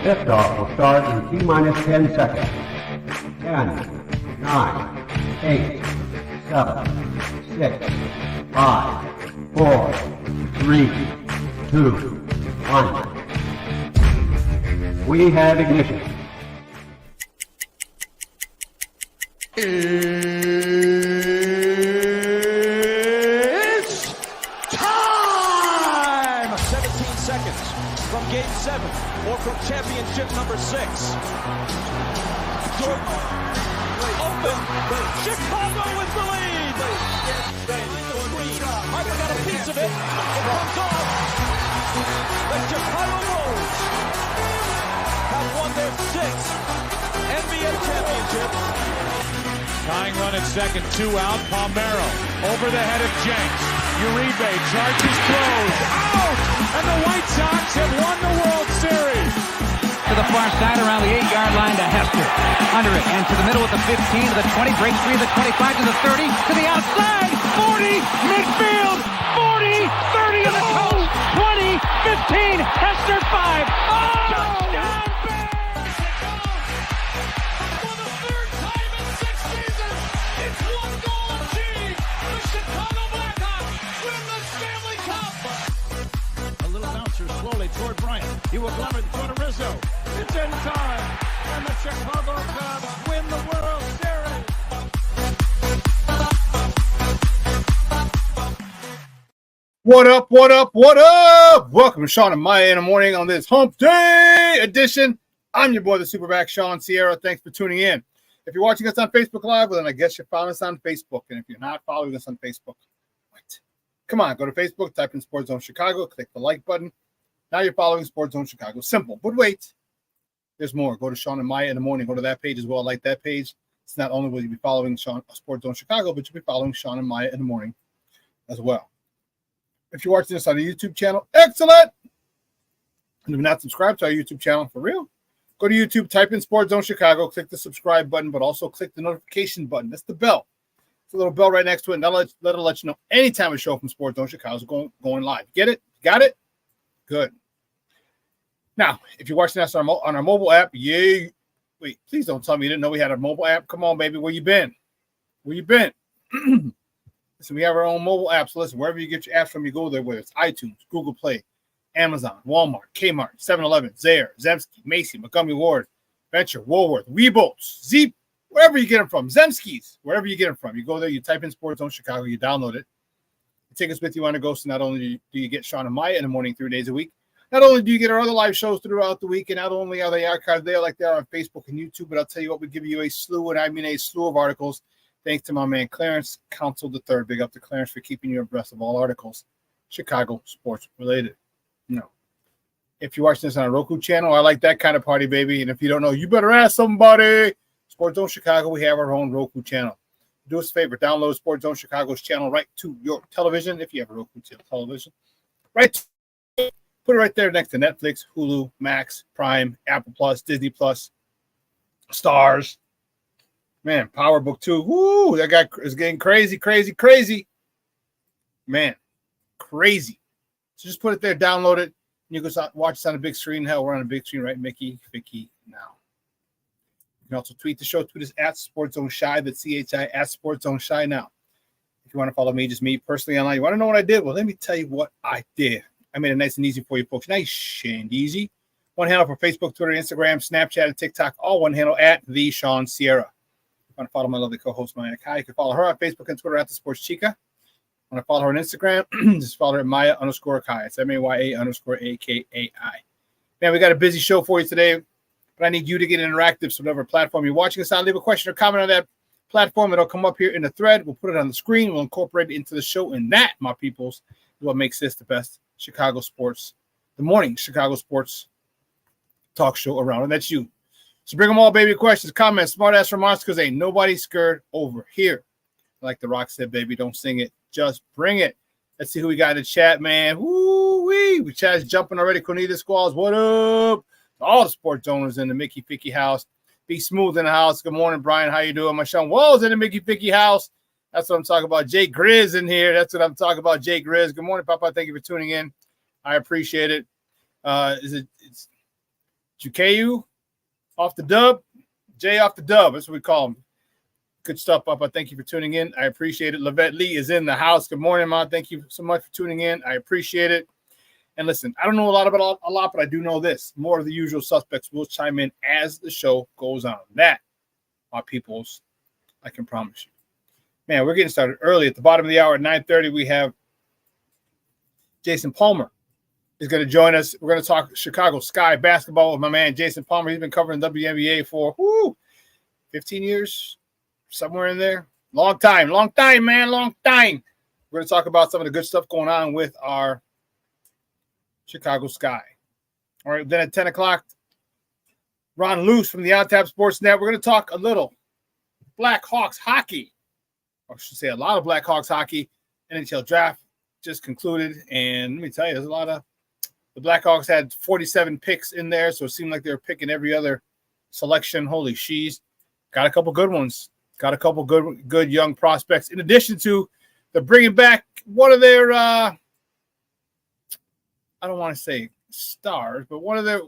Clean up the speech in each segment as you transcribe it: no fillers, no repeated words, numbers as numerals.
Liftoff will start in T-minus 10 seconds. 10, 9, 8, 7, 6, 5, 4, 3, 2, 1. We have ignition. It's time! 17 seconds from Game 7 or from championship number 6. Jordan open. Chicago with the lead. Harper got a piece of it. It comes off. The Chicago Bulls have won their 6th NBA championship. Tying run at second, 2 out. Palmero over the head of Jenks. Uribe charges, throws, out! And the White Sox have won the World Series. To the far side around the 8-yard line to Hester. Under it and to the middle with the 15 to the 20, breaks free to the 25 to the 30 to the outside. 40, midfield, 40, 30 to the coast, 20, 15, Hester 5. Oh! Touchdown! Slowly toward Bryant. He will glove it toward Rizzo. It's in time. And the Chicago Cubs win the World Series. What up, what up, what up? Welcome to Shawn and Maya in the morning on this Hump Day edition. I'm your boy, the SuperBack, Shawn Sierra. Thanks for tuning in. If you're watching us on Facebook Live, well, then I guess you're following us on Facebook. And if you're not following us on Facebook, what? Come on, go to Facebook, type in Sports Zone Chicago, click the like button. Now you're following Sports Zone Chicago. Simple. But wait, there's more. Go to Shawn and Maya in the morning. Go to that page as well. Like that page. It's not only will you be following Sports Zone Chicago, but you'll be following Shawn and Maya in the morning as well. If you're watching this on the YouTube channel, excellent. And if you're not subscribed to our YouTube channel, for real, go to YouTube, type in Sports Zone Chicago, click the subscribe button, but also click the notification button. That's the bell. It's a little bell right next to it, and that'll let you know anytime a show from Sports Zone Chicago is going live. Get it? Got it? Good. Now, if you're watching us on our mobile app, yay. Wait, please don't tell me you didn't know we had a mobile app. Come on, baby. Where you been? Where you been? Listen, we have our own mobile apps. Listen, wherever you get your apps from, you go there, whether it's iTunes, Google Play, Amazon, Walmart, Kmart, 7-Eleven, Zayre, Zemsky, Macy, Montgomery Ward, Venture, Woolworth, Weeboats, Zeep, wherever you get them from, Zemskis, wherever you get them from. You go there, you type in Sports Zone Chicago, you download it. You take us with you on the go, so not only do you get Shawn and Maya in the morning 3 days a week, not only do you get our other live shows throughout the week, and not only are they archived there like they are on Facebook and YouTube, but I'll tell you what, we give you a slew, and I mean a slew of articles, thanks to my man Clarence Council III. Big up to Clarence for keeping you abreast of all articles, Chicago sports related. If you're watching this on a Roku channel, I like that kind of party, baby. And if you don't know, you better ask somebody. Sports Zone Chicago, we have our own Roku channel. Do us a favor, download Sports Zone Chicago's channel right to your television, if you have a Roku television. Put it right there next to Netflix, Hulu, Max, Prime, Apple Plus, Disney Plus, Stars. Man, PowerBook 2. Woo, that guy is getting crazy. Man, crazy. So just put it there, download it, and you can watch us on the big screen. Hell, we're on the big screen, right, Vicky, now. You can also tweet the show. Tweet us at Sports Zone Shy, that's CHI, at Sports Zone Shy now. If you want to follow me, just me personally online. You want to know what I did? Well, let me tell you what I did. I made it nice and easy for you folks. Nice and easy. One handle for Facebook, Twitter, Instagram, Snapchat, and TikTok. All one handle at the Shawn Sierra. If you want to follow my lovely co-host, Maya Kai, you can follow her on Facebook and Twitter at the Sports Chica. Want to follow her on Instagram? Just follow her at Maya_Kai. It's MAYA_AKAI. Man, we got a busy show for you today, but I need you to get interactive. So whatever platform you're watching us on, leave a question or comment on that platform. It'll come up here in the thread. We'll put it on the screen. We'll incorporate it into the show. And that, my peoples, is what makes this the best Chicago sports, the morning Chicago sports talk show around. And that's you. So bring them all, baby. Questions, comments, smart-ass remarks, because ain't nobody scared over here. Like The Rock said, baby, don't sing it. Just bring it. Let's see who we got in the chat, man. Woo-wee. We chat's jumping already. Cornelia Squalls, what up? All the sports owners in the Mickey Ficky house. Be Smooth in the house. Good morning, Brian. How you doing? My Shawn Walls in the Mickey Ficky house. That's what I'm talking about. Jay Grizz in here. That's what I'm talking about. Jay Grizz. Good morning, Papa. Thank you for tuning in. I appreciate it. It's Jukayu off the dub. Jay off the dub. That's what we call him. Good stuff, Papa. Thank you for tuning in. I appreciate it. Lavette Lee is in the house. Good morning, Ma. Thank you so much for tuning in. I appreciate it. And listen, I don't know a lot about a lot, but I do know this. More of the usual suspects will chime in as the show goes on. That, my peoples, I can promise you. Man, we're getting started early. At the bottom of the hour at 9:30, we have Jason Palmer is going to join us. We're going to talk Chicago Sky basketball with my man Jason Palmer. He's been covering WNBA for 15 years, somewhere in there. Long time, man, long time. We're going to talk about some of the good stuff going on with our Chicago Sky. All right, then at 10 o'clock, Ron Luce from the On Tap Sports Net. We're going to talk a little Blackhawks hockey. Or I should say a lot of Blackhawks hockey. NHL draft just concluded. And let me tell you, there's a lot of – the Blackhawks had 47 picks in there, so it seemed like they were picking every other selection. Holy sheesh. Got a couple good ones. Got a couple good young prospects. In addition to they're bringing back one of their I don't want to say stars, but one of their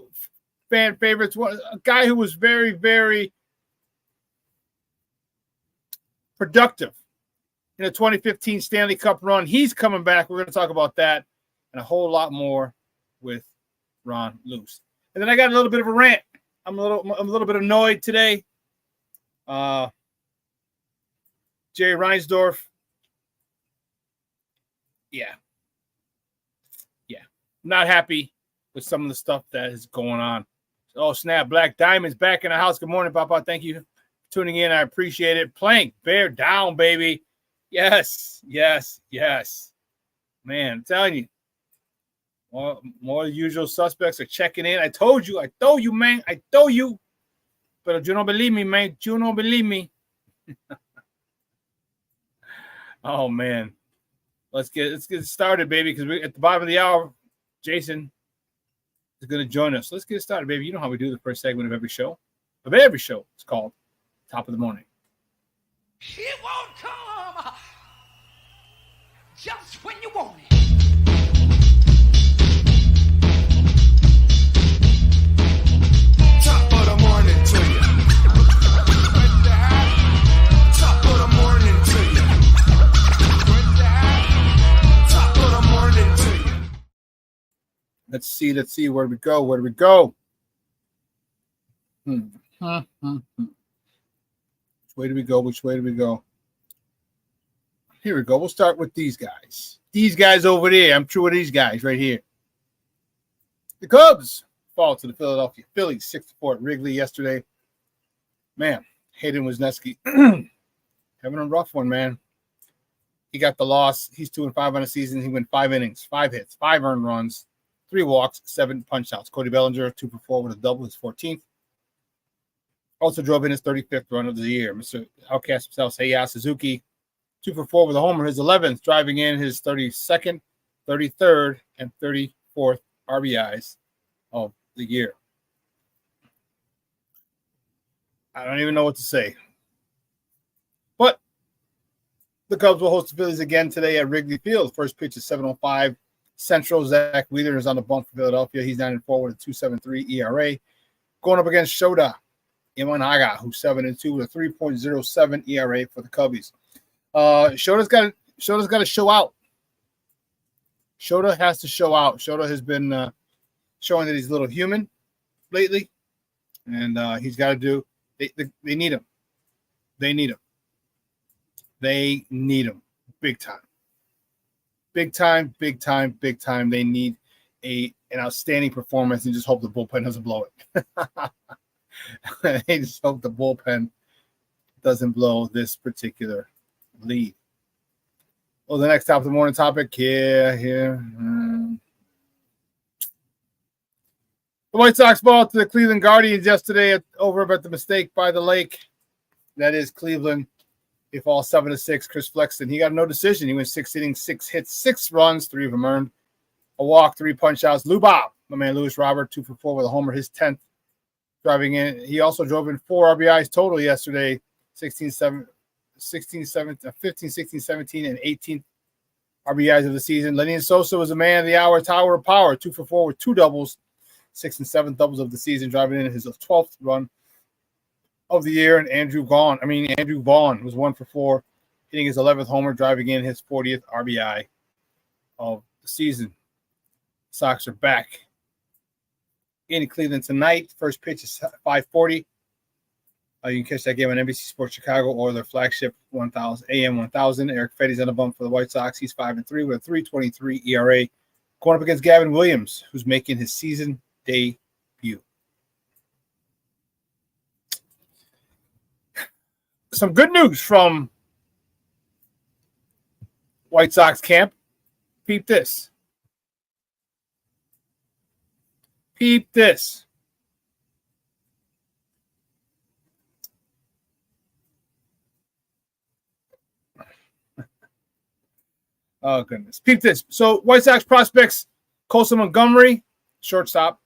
fan favorites, a guy who was very, very productive in the 2015 Stanley Cup run. He's coming back. We're going to talk about that and a whole lot more with Ron Luce. And then I got a little bit of a rant. I'm a little bit annoyed today. Jerry Reinsdorf. Yeah. Not happy with some of the stuff that is going on. Oh, snap. Black Diamond's back in the house. Good morning, Papa. Thank you for tuning in. I appreciate it. Plank, bear down, baby. Yes. Man, I'm telling you. More usual suspects are checking in. I told you, man. I told you. But you don't believe me, man. You don't believe me. Oh, man. Let's get started, baby, because we're at the bottom of the hour. Jason is going to join us. Let's get started, baby. You know how we do the first segment of every show. It's called Top of the Morning. It won't come just when you want it. Top of the morning to you. Top of the morning to you. Top of the morning to you. Let's see. Where do we go? Which way do we go? Here we go. We'll start with these guys. These guys over there. I'm true with these guys right here. The Cubs fall to the Philadelphia Phillies 6-4 at Wrigley yesterday. Man, Hayden Wesneski having a rough one, man. He got the loss. He's 2-5 on the season. He went 5 innings, 5 hits, 5 earned runs, 3 walks, 7 punch outs. Cody Bellinger, 2-for-4 with a double, his 14th. Also drove in his 35th run of the year. Mr. Outcast himself, Seiya Suzuki, 2-for-4 with a homer, his 11th, driving in his 32nd, 33rd, and 34th RBIs of the year. I don't even know what to say. But the Cubs will host the Phillies again today at Wrigley Field. First pitch is 7:05 Central. Zach Wheeler is on the bump for Philadelphia. He's 9-4 with a 2.73 ERA. Going up against Shota Imanaga, who's 7-2 with a 3.07 ERA for the Cubbies. Shota's got to show out. Shota has to show out. Shota has been showing that he's a little human lately, and he's got to do. They need him. They need him big time. Big time. They need an outstanding performance and just hope the bullpen doesn't blow it. They just hope the bullpen doesn't blow this particular lead. Well, the next top of the morning topic here. The White Sox ball to the Cleveland Guardians yesterday over at the Mistake by the Lake. That is Cleveland. They fall 7-6. Chris Flexen, he got no decision. He went 6 innings, 6 hits, 6 runs, 3 of them earned. A walk, 3 punch outs. Lou Bob, my man Lewis Robert, 2-for-4 with a homer, his 10th. Driving in. He also drove in 4 RBIs total yesterday, 15, 16, 17, and 18 RBIs of the season. Lenny Sosa was a man of the hour, tower of power, 2-for-4 with 2 doubles, 6 and 7 doubles of the season, driving in his 12th run of the year. And Andrew Vaughn was 1 for 4, hitting his 11th homer, driving in his 40th RBI of the season. Sox are back in Cleveland tonight. First pitch is 5:40. You can catch that game on NBC Sports Chicago or their flagship 1000 AM 1000. Eric Fetty's on the bump for the White Sox. He's 5-3 with a 3.23 ERA, going up against Gavin Williams, who's making his season debut. Some good news from White Sox camp. Peep this. Peep this. Oh, goodness. Peep this. So, White Sox prospects, Colson Montgomery, shortstop,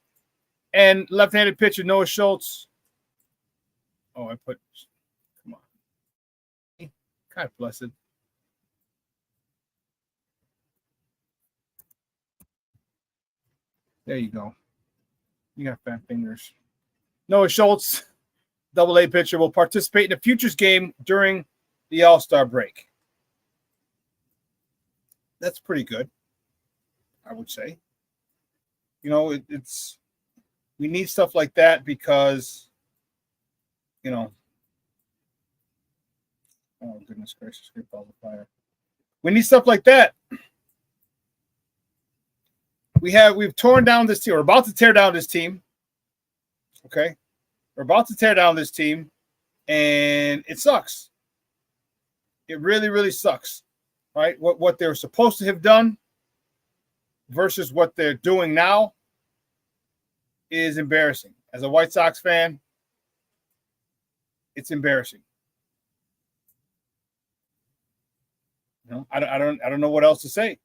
and left-handed pitcher Noah Schultz. Oh, come on. God bless it. There you go. You got fat fingers. Noah Schultz, Double-A pitcher, will participate in a futures game during the All-Star break. That's pretty good, I would say. You know, we need stuff like that because, you know, oh, goodness gracious, great balls of fire. We need stuff like that. We've torn down this team. We're about to tear down this team. Okay? We're about to tear down this team, and it sucks. It really, really sucks. Right? What they're supposed to have done versus what they're doing now is embarrassing. As a White Sox fan, it's embarrassing. You know, I don't know what else to say.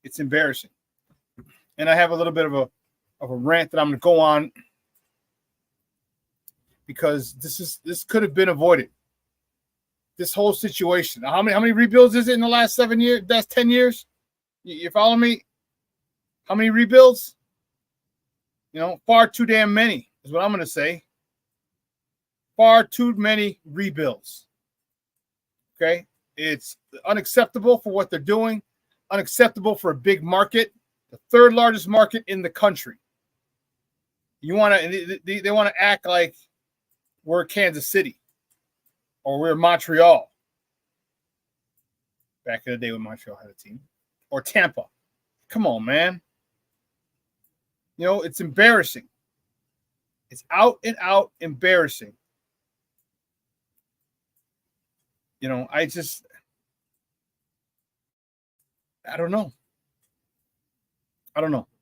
It's embarrassing. And I have a little bit of a rant that I'm going to go on because this could have been avoided. This whole situation. How many rebuilds is it in the last 7 years? That's 10 years. You follow me? How many rebuilds? You know, far too damn many is what I'm going to say. Far too many rebuilds. Okay? It's unacceptable for what they're doing. Unacceptable for a big market. The third largest market in the country. They want to act like we're Kansas City. Or we're Montreal. Back in the day when Montreal had a team. Or Tampa. Come on, man. You know, it's embarrassing. It's out and out embarrassing. You know, I don't know.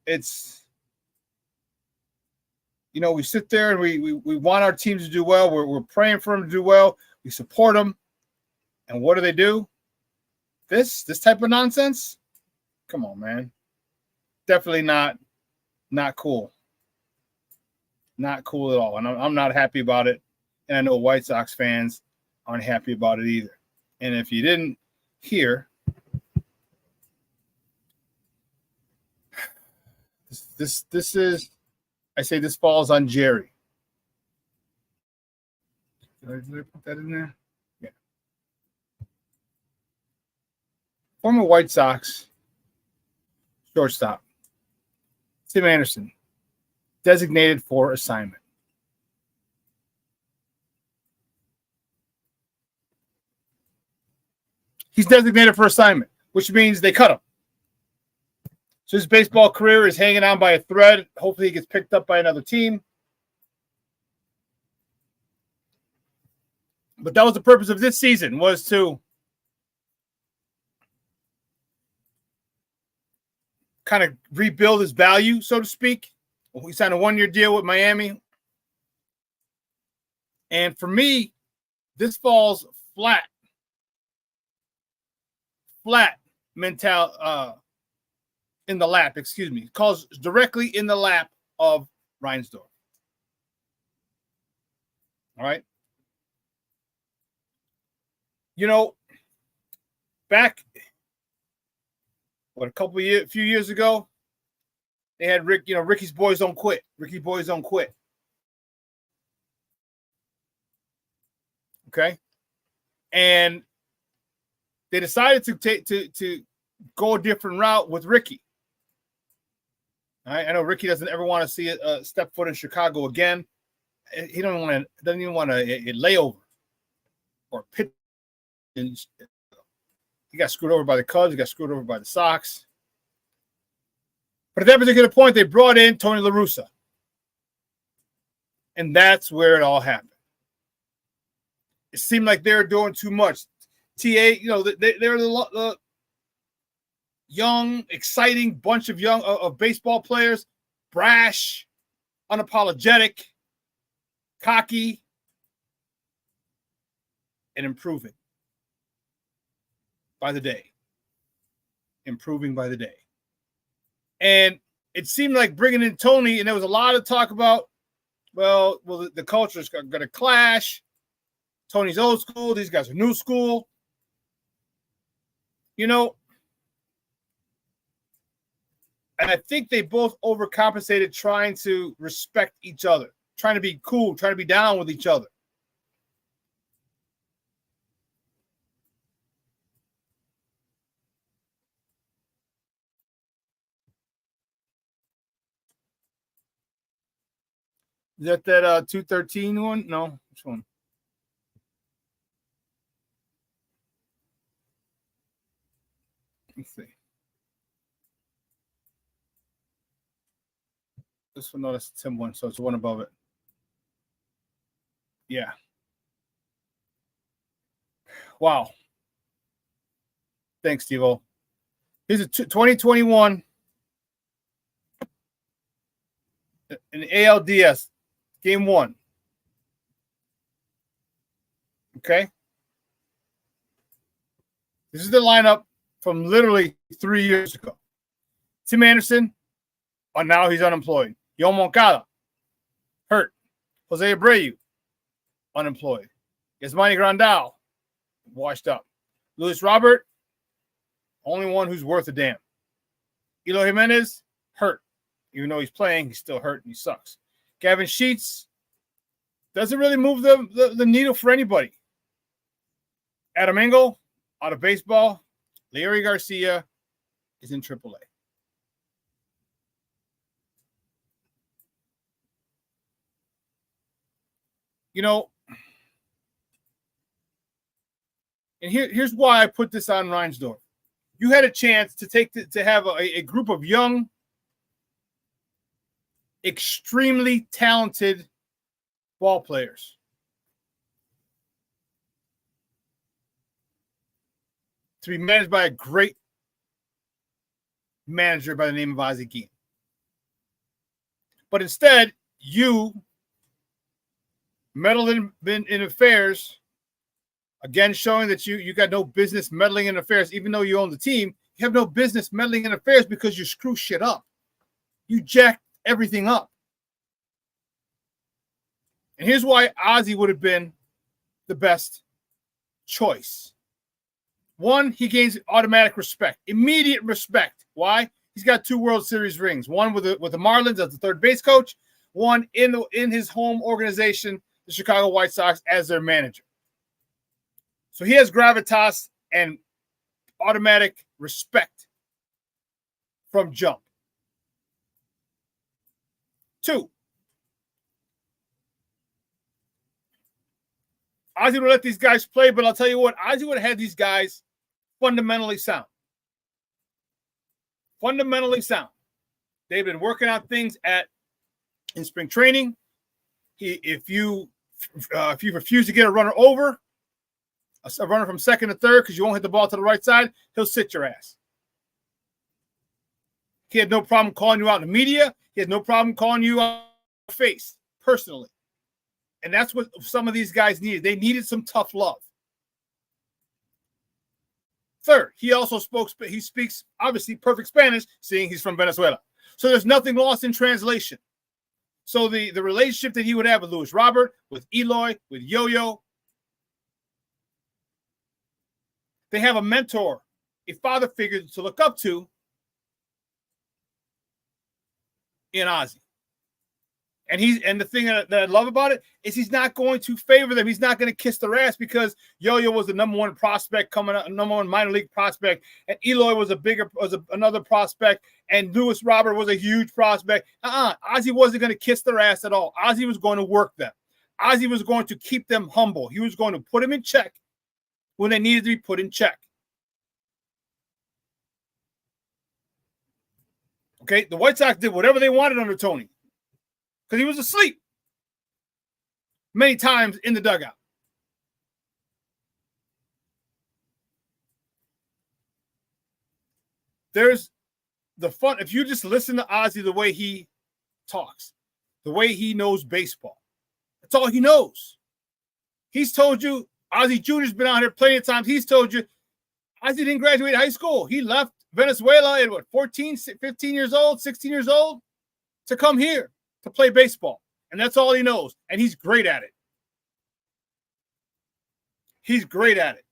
It's, you know, we sit there and we want our teams to do well. We're praying for them to do well. We support them. And what do? This type of nonsense? Come on, man. Definitely not cool. Not cool at all. And I'm not happy about it. And I know White Sox fans aren't happy about it either. And if you didn't hear, this is, I say this falls on Jerry. Did I put that in there? Yeah. Former White Sox shortstop Tim Anderson, designated for assignment. He's designated for assignment, which means they cut him. So his baseball career is hanging on by a thread. Hopefully he gets picked up by another team. But that was the purpose of this season, was to kind of rebuild his value, so to speak. We signed a 1-year deal with Miami. And for me, this falls flat mental in the lap, calls directly in the lap of Reinsdorf. All right. You know, back, a few years ago, They had Ricky's boys don't quit. Ricky boys don't quit. Okay. And they decided to go a different route with Ricky. All right? I know Ricky doesn't ever want to see a step foot in Chicago again. He doesn't even want a layover or pit. He got screwed over by the Cubs. He got screwed over by the Sox. But at that particular point, they brought in Tony La Russa. And that's where it all happened. It seemed like they were doing too much. they're the young, exciting bunch of baseball players, brash, unapologetic, cocky, and improving by the day. Improving by the day. And it seemed like bringing in Tony, and there was a lot of talk about, the culture is going to clash. Tony's old school. These guys are new school. And I think they both overcompensated trying to respect each other, trying to be cool, trying to be down with each other. Is that 213 one? No, which one? Let's see. This one, no, that's the 10 one, so it's one above it. Yeah. Wow. Thanks, Steve-O. Here's a 2021 in ALDS, game 1. Okay. This is the lineup from literally 3 years ago. Tim Anderson, now he's unemployed. Yo Moncada, hurt. Jose Abreu, unemployed. Yasmani Grandal, washed up. Luis Robert, only one who's worth a damn. Eloy Jimenez, hurt. Even though he's playing, he's still hurt and he sucks. Gavin Sheets doesn't really move the needle for anybody. Adam Engel, out of baseball. Larry Garcia is in AAA. And here's why I put this on Reinsdorf. You had a chance to have a group of young, extremely talented ball players. To be managed by a great manager by the name of Ozzie Guillen. But instead, you meddled in affairs, again showing that you got no business meddling in affairs, even though you own the team. You have no business meddling in affairs because you screw shit up. You jack everything up. And here's why Ozzie would have been the best choice. One, he gains automatic respect, immediate respect. Why? He's got 2 World Series rings. One with the Marlins as the third base coach. One in his home organization, the Chicago White Sox, as their manager. So he has gravitas and automatic respect from jump. 2, Ozzie would let these guys play, but I'll tell you what, Ozzie would have had these guys fundamentally sound. Fundamentally sound. They've been working on things in spring training. If you refuse to get a runner over, a runner from second to third, because you won't hit the ball to the right side, he'll sit your ass. He had no problem calling you out in the media. He had no problem calling you out in the face, personally. And that's what some of these guys needed. They needed some tough love. Third, he speaks obviously perfect Spanish, seeing he's from Venezuela. So there's nothing lost in translation. So the relationship that he would have with Luis Robert, with Eloy, with Yo-Yo, they have a mentor, a father figure to look up to. in Ozzy. And the thing that I love about it is he's not going to favor them. He's not going to kiss their ass because Yo-Yo was the number one prospect coming up, number one minor league prospect, and Eloy was another prospect, and Lewis Robert was a huge prospect. Ozzy wasn't going to kiss their ass at all. Ozzy was going to work them. Ozzy was going to keep them humble. He was going to put them in check when they needed to be put in check. Okay, the White Sox did whatever they wanted under Tony because he was asleep many times in the dugout. There's the fun. If you just listen to Ozzy the way he talks, the way he knows baseball, that's all he knows. He's told you, Ozzy Jr.'s been out here plenty of times. He's told you, Ozzy didn't graduate high school. He left Venezuela at 14, 15 years old, 16 years old to come here to play baseball. And that's all he knows. And he's great at it. He's great at it.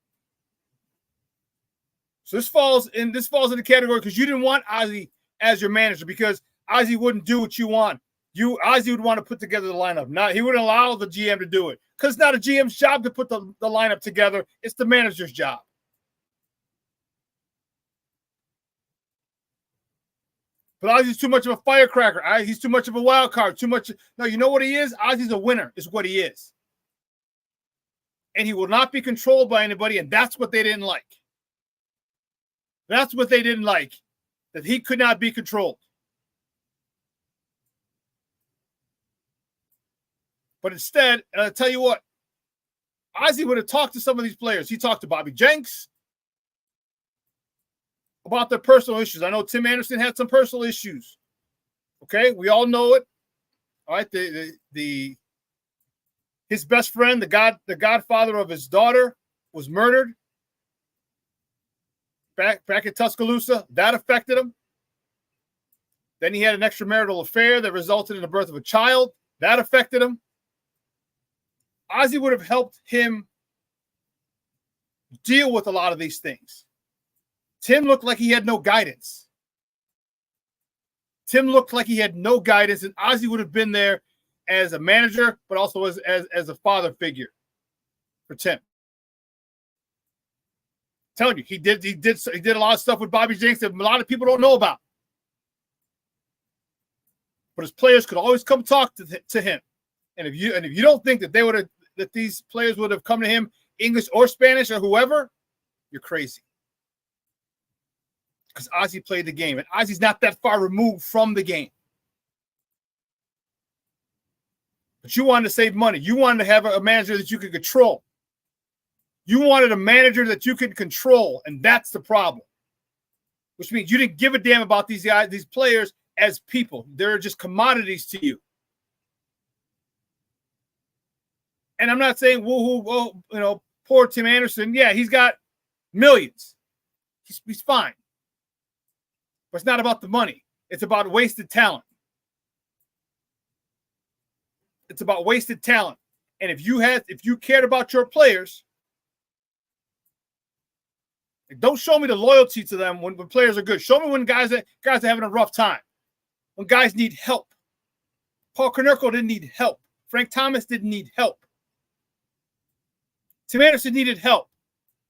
So this falls in the category because you didn't want Ozzy as your manager because Ozzy wouldn't do what you want. Ozzy would want to put together the lineup. He wouldn't allow the GM to do it because it's not a GM's job to put the lineup together. It's the manager's job. But Ozzy's too much of a firecracker. He's too much of a wild card. Too much. No, you know what he is? Ozzy's a winner is what he is. And he will not be controlled by anybody, and that's what they didn't like. That's what they didn't like, that he could not be controlled. But instead, and I'll tell you what, Ozzy would have talked to some of these players. He talked to Bobby Jenks about their personal issues. I know Tim Anderson had some personal issues. Okay, we all know it. All right, his best friend, the godfather of his daughter, was murdered back in Tuscaloosa. That affected him. Then he had an extramarital affair that resulted in the birth of a child. That affected him. Ozzy would have helped him deal with a lot of these things. Tim looked like he had no guidance. And Ozzy would have been there as a manager, but also as a father figure for Tim. I'm telling you, he did a lot of stuff with Bobby Jenks that a lot of people don't know about. But his players could always come talk to him. And if you don't think that these players would have come to him English or Spanish or whoever, you're crazy. Because Ozzy played the game, and Ozzy's not that far removed from the game. But you wanted to save money. You wanted to have a manager that you could control. You wanted a manager that you could control, and that's the problem. Which means you didn't give a damn about these guys, these players as people. They're just commodities to you. And I'm not saying, poor Tim Anderson. Yeah, he's got millions. He's fine. But it's not about the money. It's about wasted talent. It's about wasted talent. And if you cared about your players, don't show me the loyalty to them when players are good. Show me when guys are having a rough time. When guys need help. Paul Konerko didn't need help. Frank Thomas didn't need help. Tim Anderson needed help.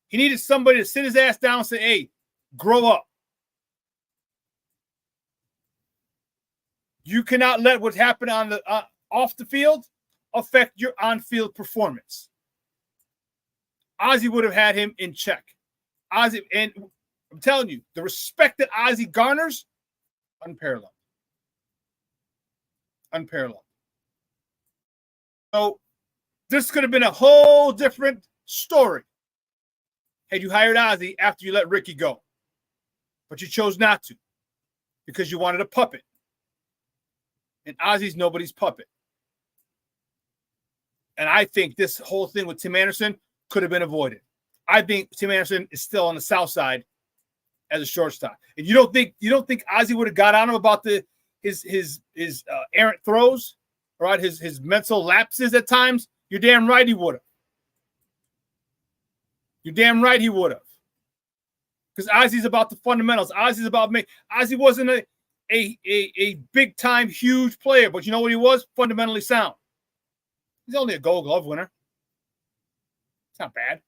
He needed somebody to sit his ass down and say, hey, grow up. You cannot let what happened on the off the field affect your on-field performance. Ozzy would have had him in check. Ozzy, and I'm telling you, the respect that Ozzy garners, unparalleled. So this could have been a whole different story had you hired Ozzy after you let Ricky go. But you chose not to because you wanted a puppet. And Ozzy's nobody's puppet. And I think this whole thing with Tim Anderson could have been avoided. I think Tim Anderson is still on the south side as a shortstop. And you don't think Ozzy would have got on him about his errant throws, right? His mental lapses at times? You're damn right he would have. Because Ozzy's about the fundamentals. Ozzy wasn't a big-time, huge player, but you know what he was? Fundamentally sound. He's only a Gold Glove winner. It's not bad.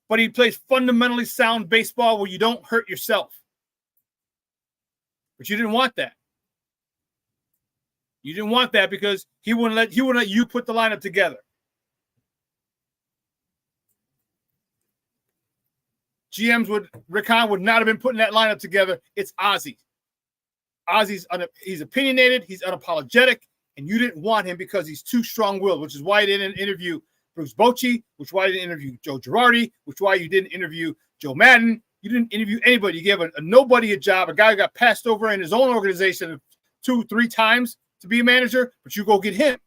But he plays fundamentally sound baseball where you don't hurt yourself. But you didn't want that. You didn't want that because he wouldn't let you put the lineup together. Rick Hahn would not have been putting that lineup together. It's Ozzie. He's opinionated, he's unapologetic, and you didn't want him because he's too strong-willed, which is why you didn't interview Bruce Bochy, which is why you didn't interview Joe Girardi, which is why you didn't interview Joe Madden. You didn't interview anybody. You gave a nobody a job, a guy who got passed over in his own organization 2-3 times to be a manager, but you go get him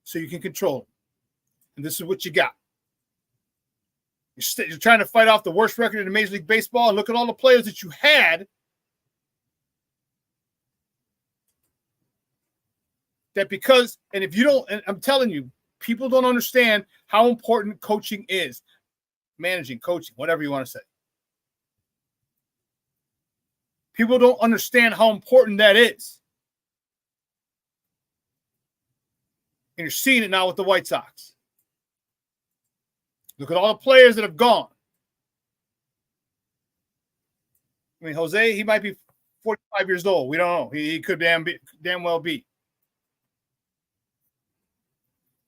so you can control him. And this is what you got. You're trying to fight off the worst record in Major League Baseball, and look at all the players that you had that because, and if you don't, and I'm telling you, people don't understand how important coaching is. Managing, coaching, whatever you want to say. People don't understand how important that is. And you're seeing it now with the White Sox. Look at all the players that have gone. I mean, Jose, he might be 45 years old. We don't know. He could damn well be.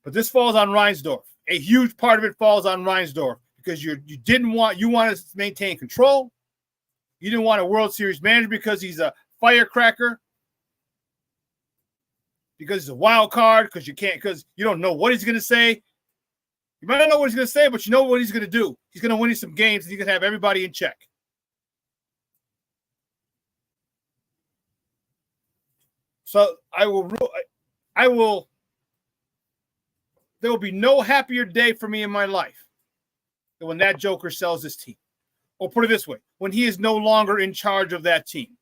But this falls on Reinsdorf. A huge part of it falls on Reinsdorf because you wanted to maintain control. You didn't want a World Series manager because he's a firecracker. Because he's a wild card, because you don't know what he's going to say. You might not know what he's going to say, but you know what he's going to do. He's going to win you some games, and he's going to have everybody in check. So there will be no happier day for me in my life than when that joker sells his team. Or put it this way, when he is no longer in charge of that team.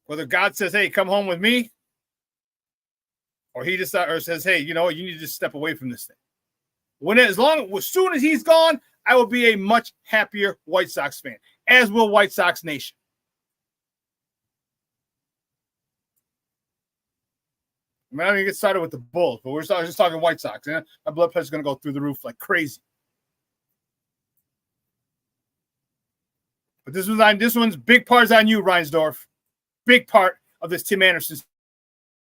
Whether God says, hey, come home with me, or he decides, or says, hey, you know what, you need to just step away from this thing. As soon as he's gone, I will be a much happier White Sox fan, as will White Sox Nation. I mean, I'm going to get started with the Bulls, but we're just talking White Sox. My blood pressure is going to go through the roof like crazy. But this one's big part's on you, Reinsdorf. Big part of this Tim Anderson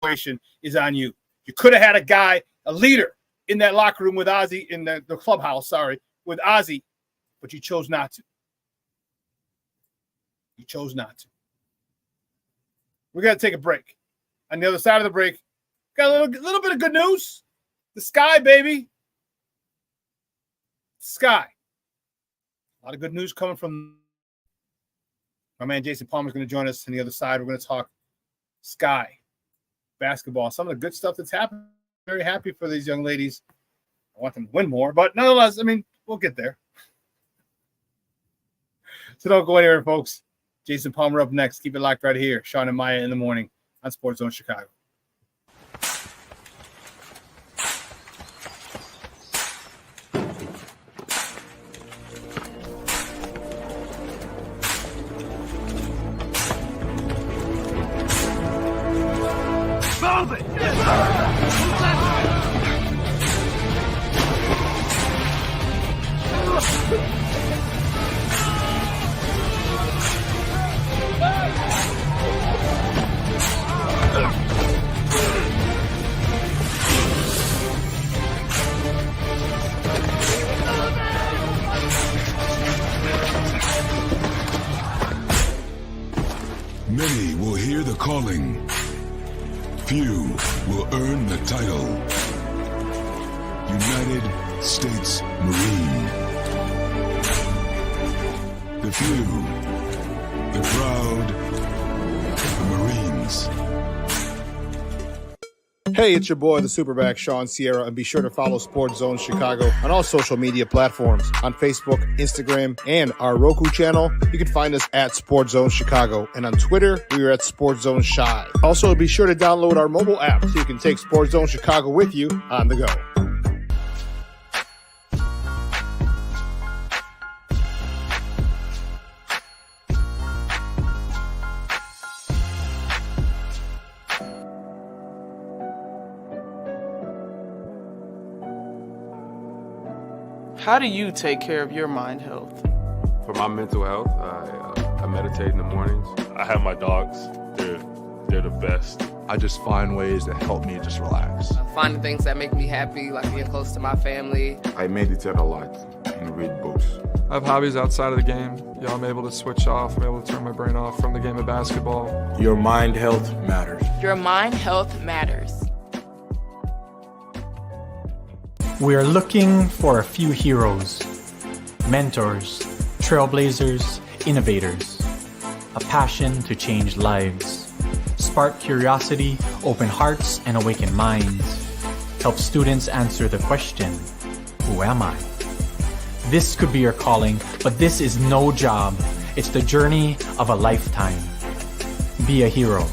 situation is on you. You could have had a guy, a leader in that locker room with Ozzie, in the clubhouse, with Ozzie, but you chose not to. You chose not to. We got to take a break. On the other side of the break, got a little bit of good news. The sky, baby. Sky. A lot of good news coming from my man Jason Palmer is going to join us on the other side. We're going to talk Sky basketball. Some of the good stuff that's happened. Very happy for these young ladies. I want them to win more, but nonetheless, I mean, we'll get there. So don't go anywhere, folks. Jason Palmer up next. Keep it locked right here. Shawn and Maya in the morning on Sports Zone Chicago. Many will hear the calling. Few will earn the title. United States Marine. The few, the proud, the Marines. Hey, it's your boy, the SuperBack, Shawn Sierra, and be sure to follow Sports Zone Chicago on all social media platforms, on Facebook, Instagram, and our Roku channel. You can find us at Sports Zone Chicago, and on Twitter, we are at Sports Zone Shy. Also, be sure to download our mobile app so you can take Sports Zone Chicago with you on the go. How do you take care of your mind health? For my mental health, I meditate in the mornings. I have my dogs. They're the best. I just find ways that help me just relax. Finding things that make me happy, like being close to my family. I meditate a lot and read books. I have hobbies outside of the game. I'm able to switch off. I'm able to turn my brain off from the game of basketball. Your mind health matters. Your mind health matters. We are looking for a few heroes, mentors, trailblazers, innovators, a passion to change lives, spark curiosity, open hearts, and awaken minds, help students answer the question, who am I? This could be your calling, but this is no job. It's the journey of a lifetime. Be a hero.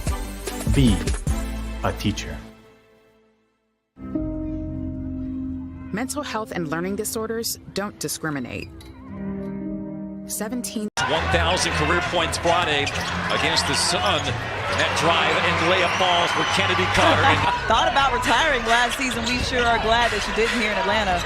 Be a teacher. Mental health and learning disorders don't discriminate. 1,000 career points Friday against the Sun. That drive and layup balls for Kennedy Carter. Thought about retiring last season. We sure are glad that she didn't here in Atlanta.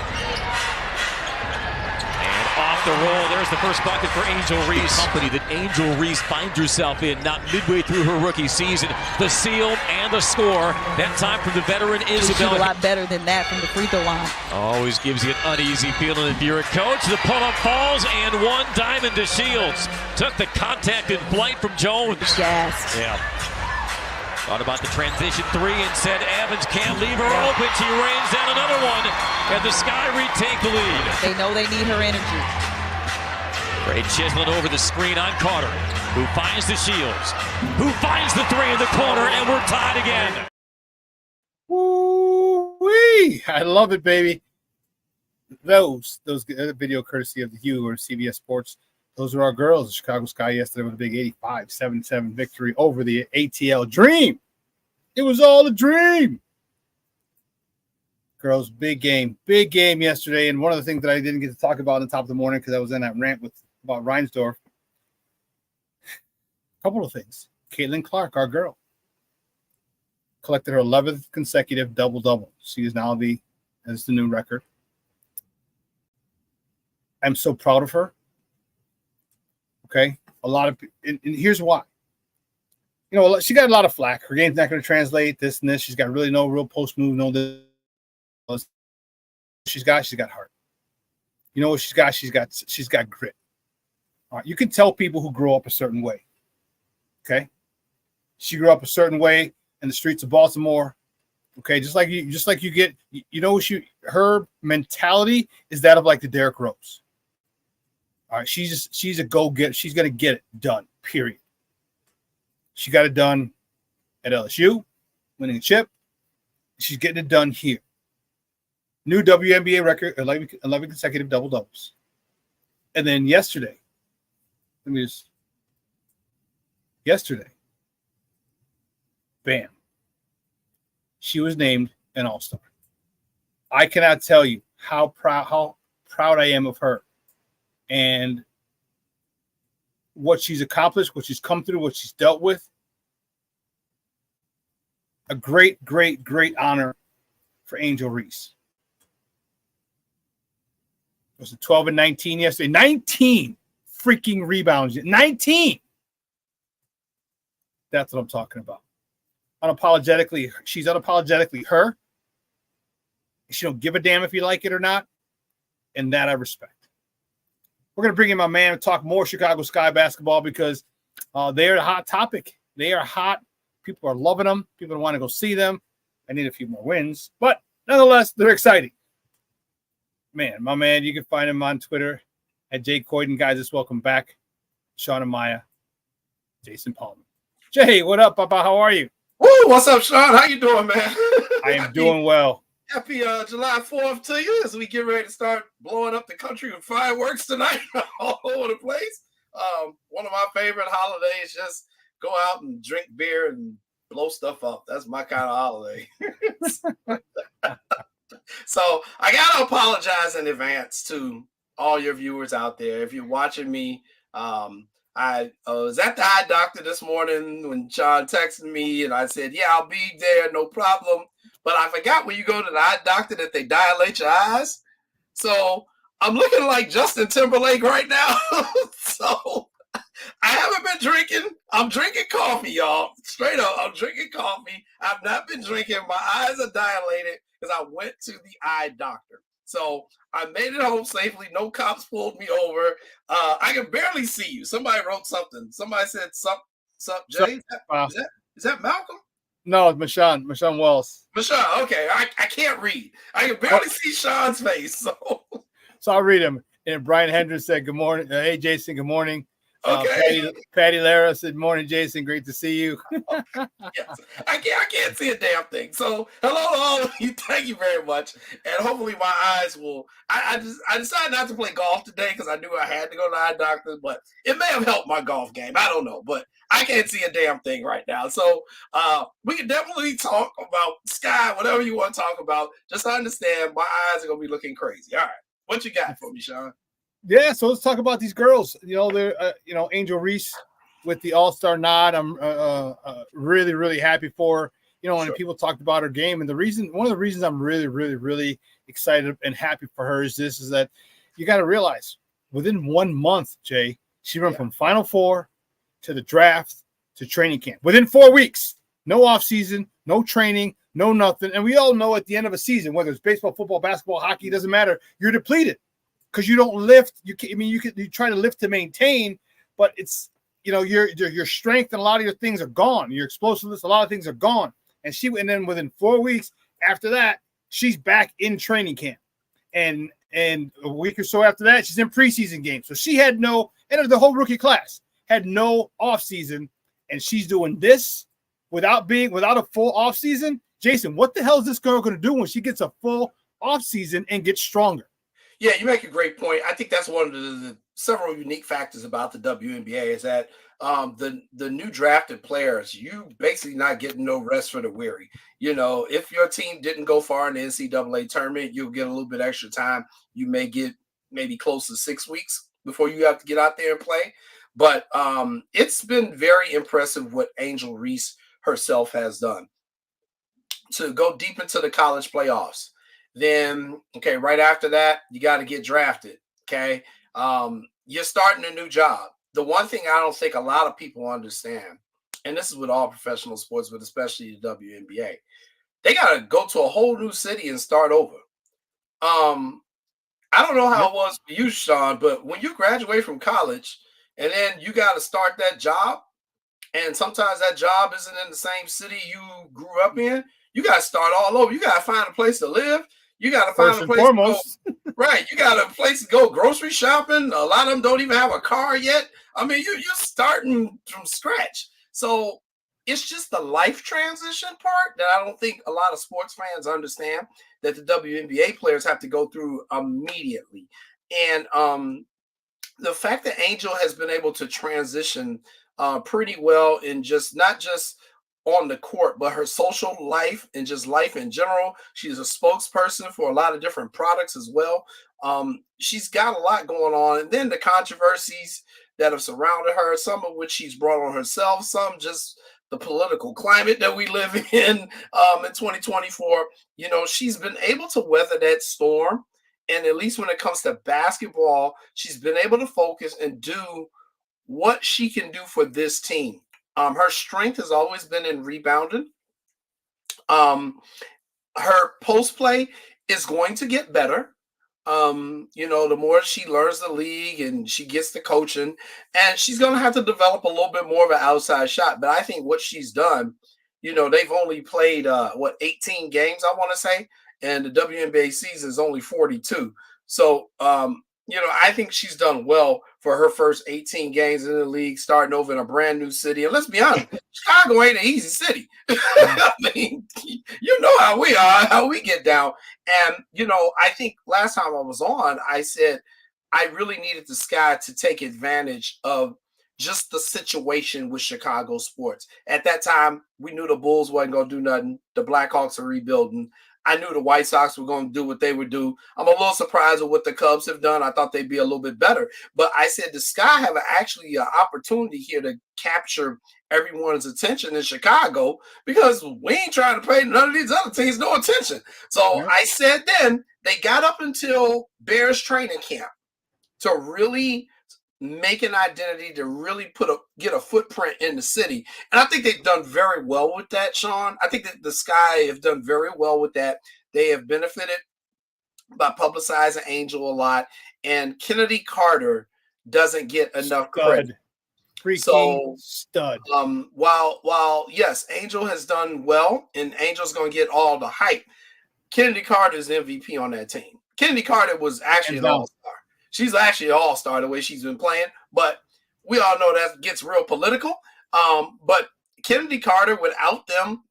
Off the roll, there's the first bucket for Angel Reese. Company that Angel Reese finds herself in, not midway through her rookie season. The seal and the score, that time from the veteran Isabel. A lot better than that from the free throw line. Always gives you an uneasy feeling if you're a coach. The pull-up falls and one diamond to Shields. Took the contact in flight from Jones. Yes. Yeah. Thought about the transition three and said Evans can't leave her open. She rains down another one, and the Sky retake the lead. They know they need her energy. Great chiseling over the screen on Carter, who finds the Shields, who finds the three in the corner, and we're tied again. Woo-wee! I love it, baby. Those video courtesy of the Hugh or CBS Sports. Those are our girls. The Chicago Sky yesterday with a big 85-77 victory over the ATL Dream. It was all a dream. Girls, big game yesterday. And one of the things that I didn't get to talk about on the top of the morning because I was in that rant about Reinsdorf. A couple of things. Caitlin Clark, our girl, collected her 11th consecutive double-double. She is now as the new record. I'm so proud of her. Okay, and here's why. She got a lot of flack. Her game's not going to translate this and this. She's got really no real post move, no this. She's got heart. You know what she's got? She's got grit. All right, you can tell people who grow up a certain way. Okay, she grew up a certain way in the streets of Baltimore. Okay, just like you get, her mentality is that of like the Derrick Rose. All right, she's a go-getter. She's going to get it done, period. She got it done at LSU, winning a chip. She's getting it done here. New WNBA record, 11 consecutive double-doubles. And then yesterday, bam, she was named an All-Star. I cannot tell you how proud I am of her. And what she's accomplished, what she's come through, what she's dealt with. A great, great, great honor for Angel Reese. Was it 12 and 19 yesterday? 19 freaking rebounds. 19. That's what I'm talking about. Unapologetically, she's unapologetically her. She don't give a damn if you like it or not. And that I respect. We're going to bring in my man and talk more Chicago Sky basketball because they are the hot topic. They are hot. People are loving them. People want to go see them. I need a few more wins. But nonetheless, they're exciting. Man, my man, you can find him on Twitter at Jay Coyden. Guys, just welcome back. Shawn and Maya, Jason Palmer. Jay, what up, Papa? How are you? Woo, what's up, Shawn? How you doing, man? I am doing well. Happy July 4th to you as we get ready to start blowing up the country with fireworks tonight all over the place. One of my favorite holidays, just go out and drink beer and blow stuff up. That's my kind of holiday. So I got to apologize in advance to all your viewers out there. If you're watching me, I was at the eye doctor this morning when Shawn texted me and I said, yeah, I'll be there, no problem. But I forgot when you go to the eye doctor that they dilate your eyes. So I'm looking like Justin Timberlake right now. So I haven't been drinking. I'm drinking coffee, y'all. Straight up, I'm drinking coffee. I've not been drinking. My eyes are dilated because I went to the eye doctor. So I made it home safely. No cops pulled me over. I can barely see you. Somebody wrote something. Somebody said, sup, Jay? Is that Malcolm? No, it's Michonne Wells. Michonne, okay. I can't read. I can barely see Sean's face. So I'll read him. And Brian Hendricks said, good morning. Hey, Jason, good morning. Okay. Patty Lara said, morning, Jason. Great to see you. Yes. I can't see a damn thing. So hello to all of you. Thank you very much. And hopefully my eyes will. I decided not to play golf today because I knew I had to go to the eye doctor, but it may have helped my golf game. I don't know, but I can't see a damn thing right now. So we can definitely talk about Sky, whatever you want to talk about. Just understand my eyes are gonna be looking crazy. All right. What you got for me, Shawn? Yeah, so let's talk about these girls. They're Angel Reese with the All-Star nod. I'm really, really happy for her. And people talked about her game, and one of the reasons I'm really, really, really excited and happy for her is that you got to realize within 1 month, Jay, she went from Final Four to the draft to training camp within 4 weeks. No off season, no training, no nothing. And we all know at the end of a season, whether it's baseball, football, basketball, hockey, doesn't matter. You're depleted. Because you don't lift, you try to lift to maintain, but it's your strength and a lot of your things are gone. Your explosiveness, a lot of things are gone. And then within 4 weeks after that, she's back in training camp, and a week or so after that, she's in preseason games. So she had and the whole rookie class had no off season, and she's doing this without a full off season. Jason, what the hell is this girl going to do when she gets a full off season and gets stronger? Yeah, you make a great point. I think that's one of the several unique factors about the WNBA is that the new drafted players, you basically not getting no rest for the weary. If your team didn't go far in the NCAA tournament, you'll get a little bit extra time. You may get maybe close to 6 weeks before you have to get out there and play. But it's been very impressive what Angel Reese herself has done to go deep into the college playoffs. Then, right after that, you got to get drafted. Okay. You're starting a new job. The one thing I don't think a lot of people understand, and this is with all professional sports, but especially the WNBA, they got to go to a whole new city and start over. I don't know how it was for you, Shawn, but when you graduate from college and then you got to start that job, and sometimes that job isn't in the same city you grew up in, you got to start all over. You got to find a place to live. You got to find a place to go. Right. You got a place to go grocery shopping. A lot of them don't even have a car yet. I mean, you're starting from scratch. So it's just the life transition part that I don't think a lot of sports fans understand that the WNBA players have to go through immediately. And the fact that Angel has been able to transition pretty well in not just on the court, but her social life and just life in general. She's a spokesperson for a lot of different products as well. She's got a lot going on. And then the controversies that have surrounded her, some of which she's brought on herself, some just the political climate that we live in 2024. She's been able to weather that storm. And at least when it comes to basketball, she's been able to focus and do what she can do for this team. Her strength has always been in rebounding. Her post play is going to get better. The more she learns the league and she gets the coaching, and she's going to have to develop a little bit more of an outside shot. But I think what she's done, they've only played 18 games, I want to say, and the WNBA season is only 42. So, I think she's done well for her first 18 games in the league, starting over in a brand new city. And let's be honest, Chicago ain't an easy city. I mean, how we are, how we get down. And, I think last time I was on, I said I really needed the Sky to take advantage of just the situation with Chicago sports. At that time, we knew the Bulls wasn't going to do nothing. The Blackhawks are rebuilding. I knew the White Sox were going to do what they would do. I'm a little surprised with what the Cubs have done. I thought they'd be a little bit better. But I said the Sky have actually an opportunity here to capture everyone's attention in Chicago because we ain't trying to pay none of these other teams no attention. So I said then they got up until Bears training camp to really make an identity, to really get a footprint in the city. And I think they've done very well with that, Shawn. I think that the Sky have done very well with that. They have benefited by publicizing Angel a lot. And Kennedy Carter doesn't get enough credit. Freaking stud. While yes, Angel has done well, and Angel's going to get all the hype, Kennedy Carter is the MVP on that team. Kennedy Carter was actually an all-star. She's actually an all-star the way she's been playing, but we all know that gets real political. But Kennedy Carter, without them,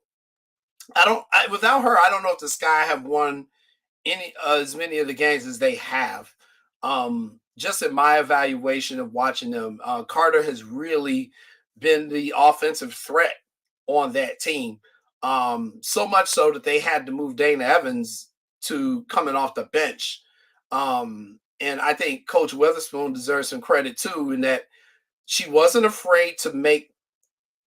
without her, I don't know if the Sky have won as many of the games as they have. Just in my evaluation of watching them, Carter has really been the offensive threat on that team. So much so that they had to move Dana Evans to coming off the bench. And I think Coach Witherspoon deserves some credit too, in that she wasn't afraid to make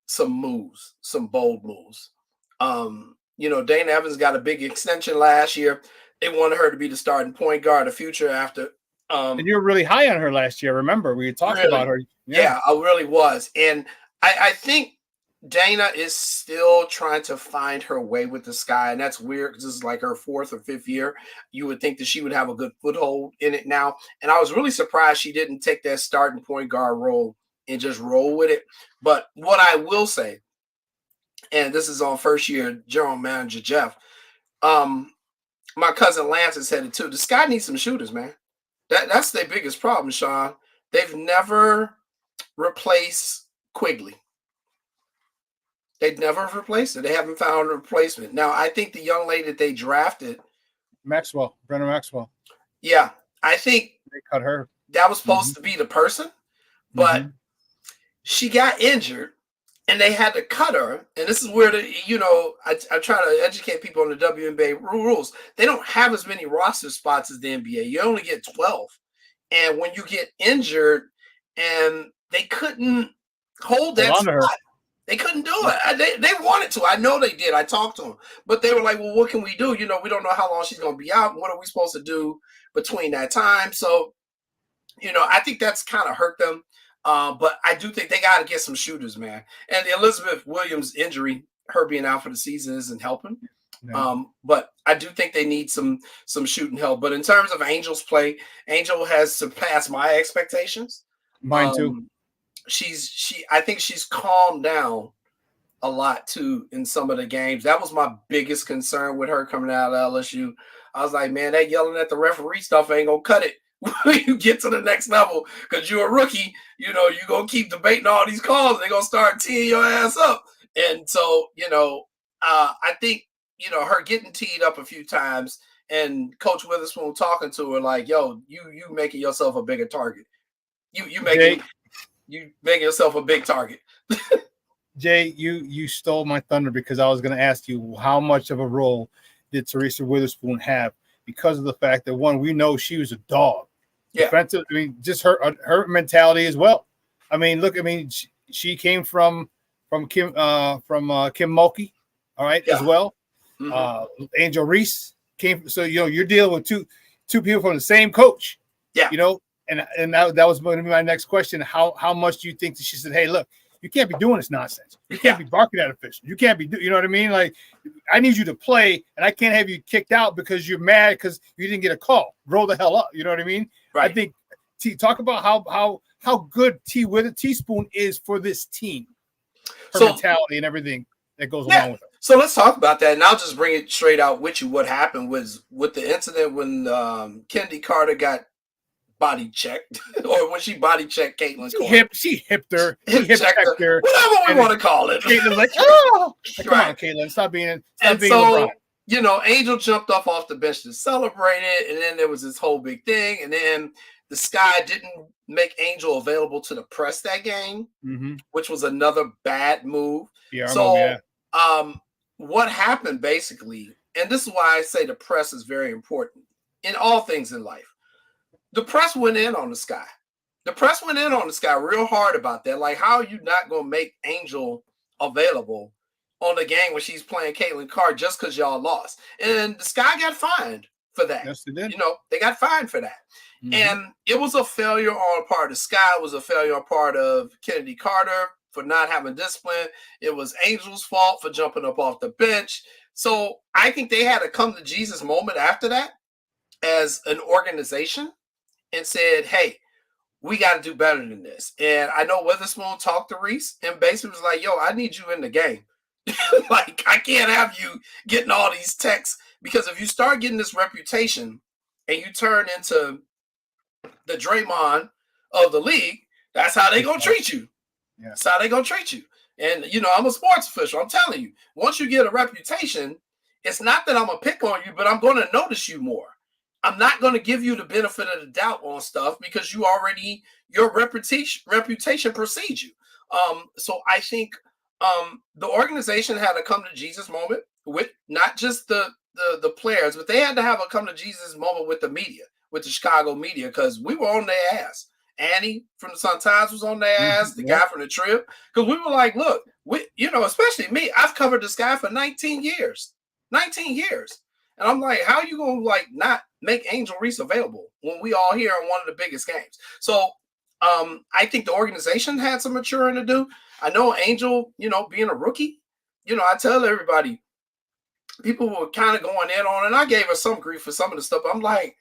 some moves, some bold moves. Dana Evans got a big extension last year. They wanted her to be the starting point guard of the future after. And you were really high on her last year. Remember, we talked about her. Yeah, I really was. And I think Dana is still trying to find her way with the Sky, and that's weird because this is like her 4th or 5th year. You would think that she would have a good foothold in it now, and I was really surprised she didn't take that starting point guard role and just roll with it. But what I will say, and this is on first-year general manager Jeff, my cousin Lance has said it too. The Sky needs some shooters, man. That's their biggest problem, Shawn. They've never replaced Quigley. They've never replaced it. They haven't found a replacement. Now, I think the young lady that they drafted, Brenna Maxwell. Yeah, I think they cut her. That was supposed to be the person, but she got injured, and they had to cut her. And this is where I try to educate people on the WNBA rules. They don't have as many roster spots as the NBA. You only get 12, and when you get injured, and they couldn't hold that spot. They couldn't do it. They wanted to. I know they did. I talked to them. But they were like, well, what can we do? We don't know how long she's going to be out. What are we supposed to do between that time? So, I think that's kind of hurt them. But I do think they got to get some shooters, man. And the Elizabeth Williams injury, her being out for the season, isn't helping. No. But I do think they need some shooting help. But in terms of Angel's play, Angel has surpassed my expectations. Mine too. I think she's calmed down a lot too in some of the games. That was my biggest concern with her coming out of LSU. I was like, man, that yelling at the referee stuff ain't gonna cut it when you get to the next level, because you're a rookie. You're gonna keep debating all these calls. They're gonna start teeing your ass up. And so, I think, her getting teed up a few times and Coach Witherspoon talking to her like, yo, you making yourself a bigger target. You making yourself a big target. Jay, you stole my thunder because I was going to ask you how much of a role did Teresa Witherspoon have, because of the fact that, one, we know she was a dog. Yeah. Defensive, just her mentality as well. Look, she came from Kim Mulkey, all right, as well. Angel Reese came, so you're dealing with two people from the same coach. Yeah. And that was going to be my next question. How much do you think that she said, hey, look, you can't be doing this nonsense. You can't be barking at officials. You can't be, you know what I mean? Like, I need you to play, and I can't have you kicked out because you're mad because you didn't get a call. Roll the hell up. You know what I mean? Right. I think, talk about how good Teaspoon is for this team. Her mentality and everything that goes along with it. So let's talk about that, and I'll just bring it straight out with you. What happened was with the incident when Kennedy Carter got body checked, or when she body checked Caitlin. She hipped her. She hipped her. Whatever we want to call it. Caitlin's like, oh, come on, Caitlin, stop being LeBron. Angel jumped off the bench to celebrate it, and then there was this whole big thing, and then the Sky didn't make Angel available to the press that game, which was another bad move. Yeah. What happened basically, and this is why I say the press is very important in all things in life. The press went in on the Sky. The press went in on the Sky real hard about that. Like, how are you not going to make Angel available on the game when she's playing Caitlin Carr just because y'all lost? And the Sky got fined for that. Yes, they did. You know, they got fined for that. Mm-hmm. And it was a failure on part of the Sky. It was a failure on part of Kennedy Carter for not having discipline. It was Angel's fault for jumping up off the bench. So I think they had a come to Jesus moment after that as an organization and said, hey, we got to do better than this. And I know Witherspoon talked to Reese and basically was like, yo, I need you in the game. Like, I can't have you getting all these texts, because if you start getting this reputation and you turn into the Draymond of the league, that's how they going to treat you. Yeah. That's how they going to treat you. And, you know, I'm a sports official. I'm telling you, once you get a reputation, it's not that I'm going to pick on you, but I'm going to notice you more. I'm not going to give you the benefit of the doubt on stuff because you already, your reputation precedes you. So I think the organization had a come to Jesus moment with not just the players, but they had to have a come to Jesus moment with the media, with the Chicago media, because we were on their ass. Annie from the Sun-Times was on their ass, the guy from the Trib, because we were like, look, we, you know, especially me, I've covered this guy for 19 years. 19 years. And I'm like, how are you going to like not make Angel Reese available when we all here on one of the biggest games? So I think the organization had some maturing to do. I know Angel, you know, being a rookie, you know, I tell everybody, people were kind of going in on it, and I gave her some grief for some of the stuff. I'm like,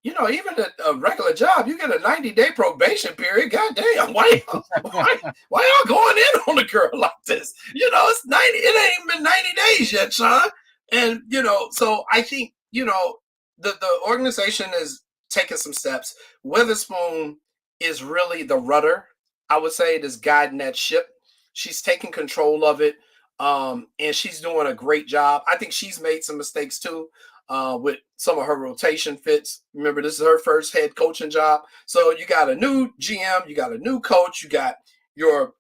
you know, even a regular job, you get a 90-day probation period. God damn, why y'all going in on a girl like this? You know, it's 90. It ain't even been 90 days yet, Shawn. And, you know, so I think, you know, the organization is taking some steps. Witherspoon is really the rudder, I would say, that's guiding that ship. She's taking control of it, and she's doing a great job. I think she's made some mistakes too with some of her rotation fits. Remember, this is her first head coaching job. So you got a new GM, you got a new coach, you got your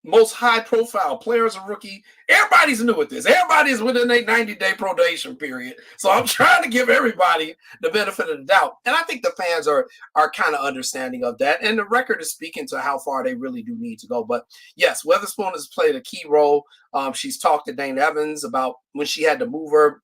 most high-profile player as a rookie. Everybody's new at this. Everybody's within a 90-day probation period. So I'm trying to give everybody the benefit of the doubt. And I think the fans are kind of understanding of that. And the record is speaking to how far they really do need to go. But, yes, Witherspoon has played a key role. She's talked to Dana Evans about when she had to move her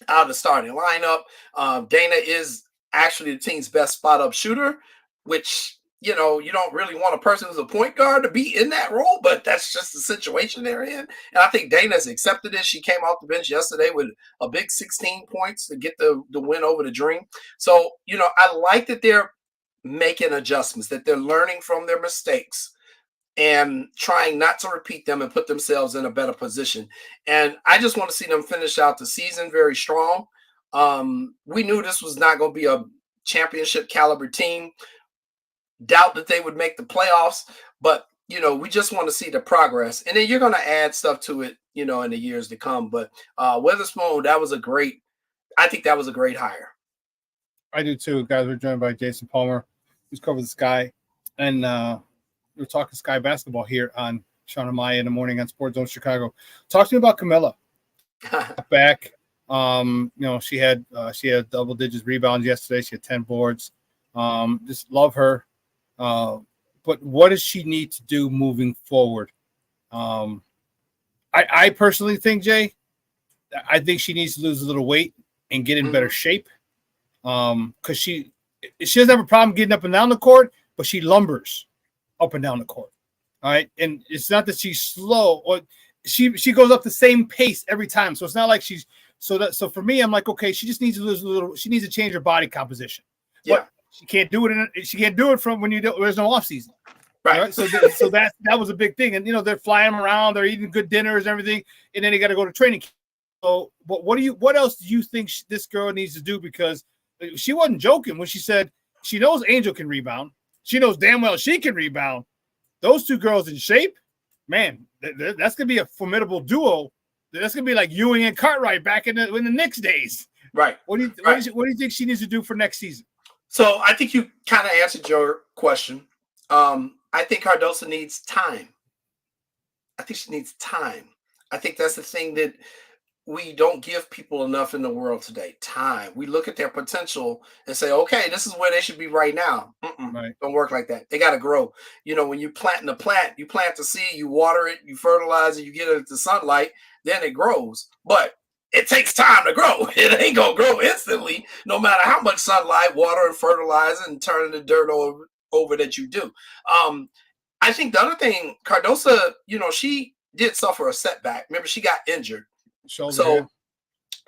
out of the starting lineup. Dana is actually the team's best spot-up shooter, which – you know, you don't really want a person who's a point guard to be in that role, but that's just the situation they're in. And I think Dana's accepted it. She came off the bench yesterday with a big 16 points to get the win over the Dream. So, you know, I like that they're making adjustments, that they're learning from their mistakes and trying not to repeat them and put themselves in a better position. And I just want to see them finish out the season very strong. We knew this was not going to be a championship caliber team. Doubt that they would make the playoffs, but, you know, we just want to see the progress. And then you're going to add stuff to it, you know, in the years to come. But Witherspoon, I think that was a great hire. I do too. Guys, we're joined by Jason Palmer, who's covered the Sky. And we're talking Sky basketball here on Shawn and Maya in the morning on Sports Zone Chicago. Talk to me about Camilla. Back. You know, she had double digits rebounds yesterday. She had 10 boards. Just love her. But what does she need to do moving forward? I personally think, Jay, I think she needs to lose a little weight and get in better shape. Because she doesn't have a problem getting up and down the court, but she lumbers up and down the court. All right. And it's not that she's slow, or she goes up the same pace every time. So it's not like so for me, I'm like, okay, she just needs to lose a little, she needs to change her body composition. Yeah. But she can't do it from when there's no off season. Right. So that was a big thing. And, you know, they're flying around, they're eating good dinners and everything. And then they got to go to training camp. So, but what else do you think this girl needs to do? Because she wasn't joking when she said she knows Angel can rebound. She knows damn well she can rebound. Those two girls in shape, man, that's going to be a formidable duo. That's going to be like Ewing and Cartwright back in the Knicks days. Right. What do you think she needs to do for next season? So I think you kind of answered your question. I think Cardoso needs time. I think she needs time. I think that's the thing that we don't give people enough in the world today. Time. We look at their potential and say, okay, this is where they should be right now. Right. Don't work like that. They got to grow. You know, when you plant the plant, you plant the seed, you water it, you fertilize it, you get it to sunlight, then it grows. But it takes time to grow. It ain't going to grow instantly, no matter how much sunlight, water, and fertilizer, and turning the dirt over that you do. I think the other thing, Cardosa, you know, she did suffer a setback. Remember, she got injured. Shoulder,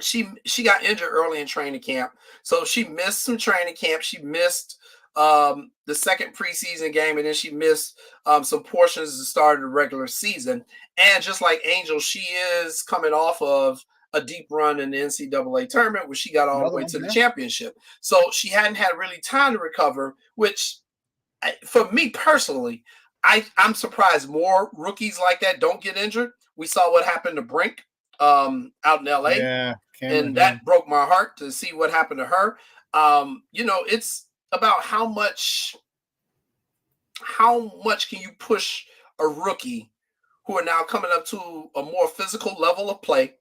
she got injured early in training camp. So she missed some training camp. She missed the second preseason game, and then she missed some portions of the start of the regular season. And just like Angel, she is coming off of a deep run in the NCAA tournament where she got all the way to the championship. So she hadn't had really time to recover, which for me personally, I'm surprised more rookies like that don't get injured. We saw what happened to Brink out in LA. Yeah, and that broke my heart to see what happened to her. You know, it's about how much can you push a rookie who are now coming up to a more physical level of play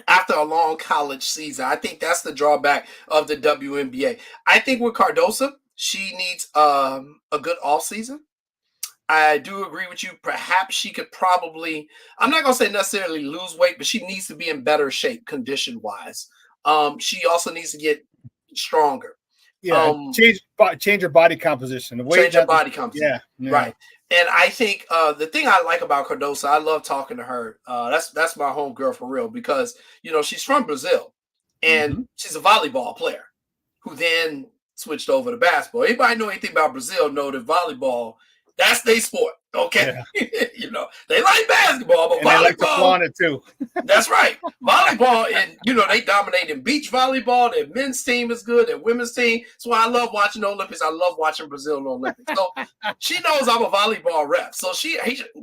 after a long college season. I think that's the drawback of the WNBA. I think with Cardosa, she needs a good offseason. I do agree with you. Perhaps she could probably, I'm not going to say necessarily lose weight, but she needs to be in better shape condition-wise. She also needs to get stronger. Yeah, change her body composition. The way change her body composition. Yeah, right. And I think the thing I like about Cardosa, I love talking to her. That's my homegirl for real, because, you know, she's from Brazil, and she's a volleyball player who then switched over to basketball. Anybody know anything about Brazil know that volleyball, that's their sport, okay? Yeah. You know, they like basketball, but and volleyball, they like to flaunt it too. That's right. Volleyball, and, you know, they dominate in beach volleyball. Their men's team is good. Their women's team. That's why I love watching the Olympics. I love watching Brazil in the Olympics. So she knows I'm a volleyball rep. So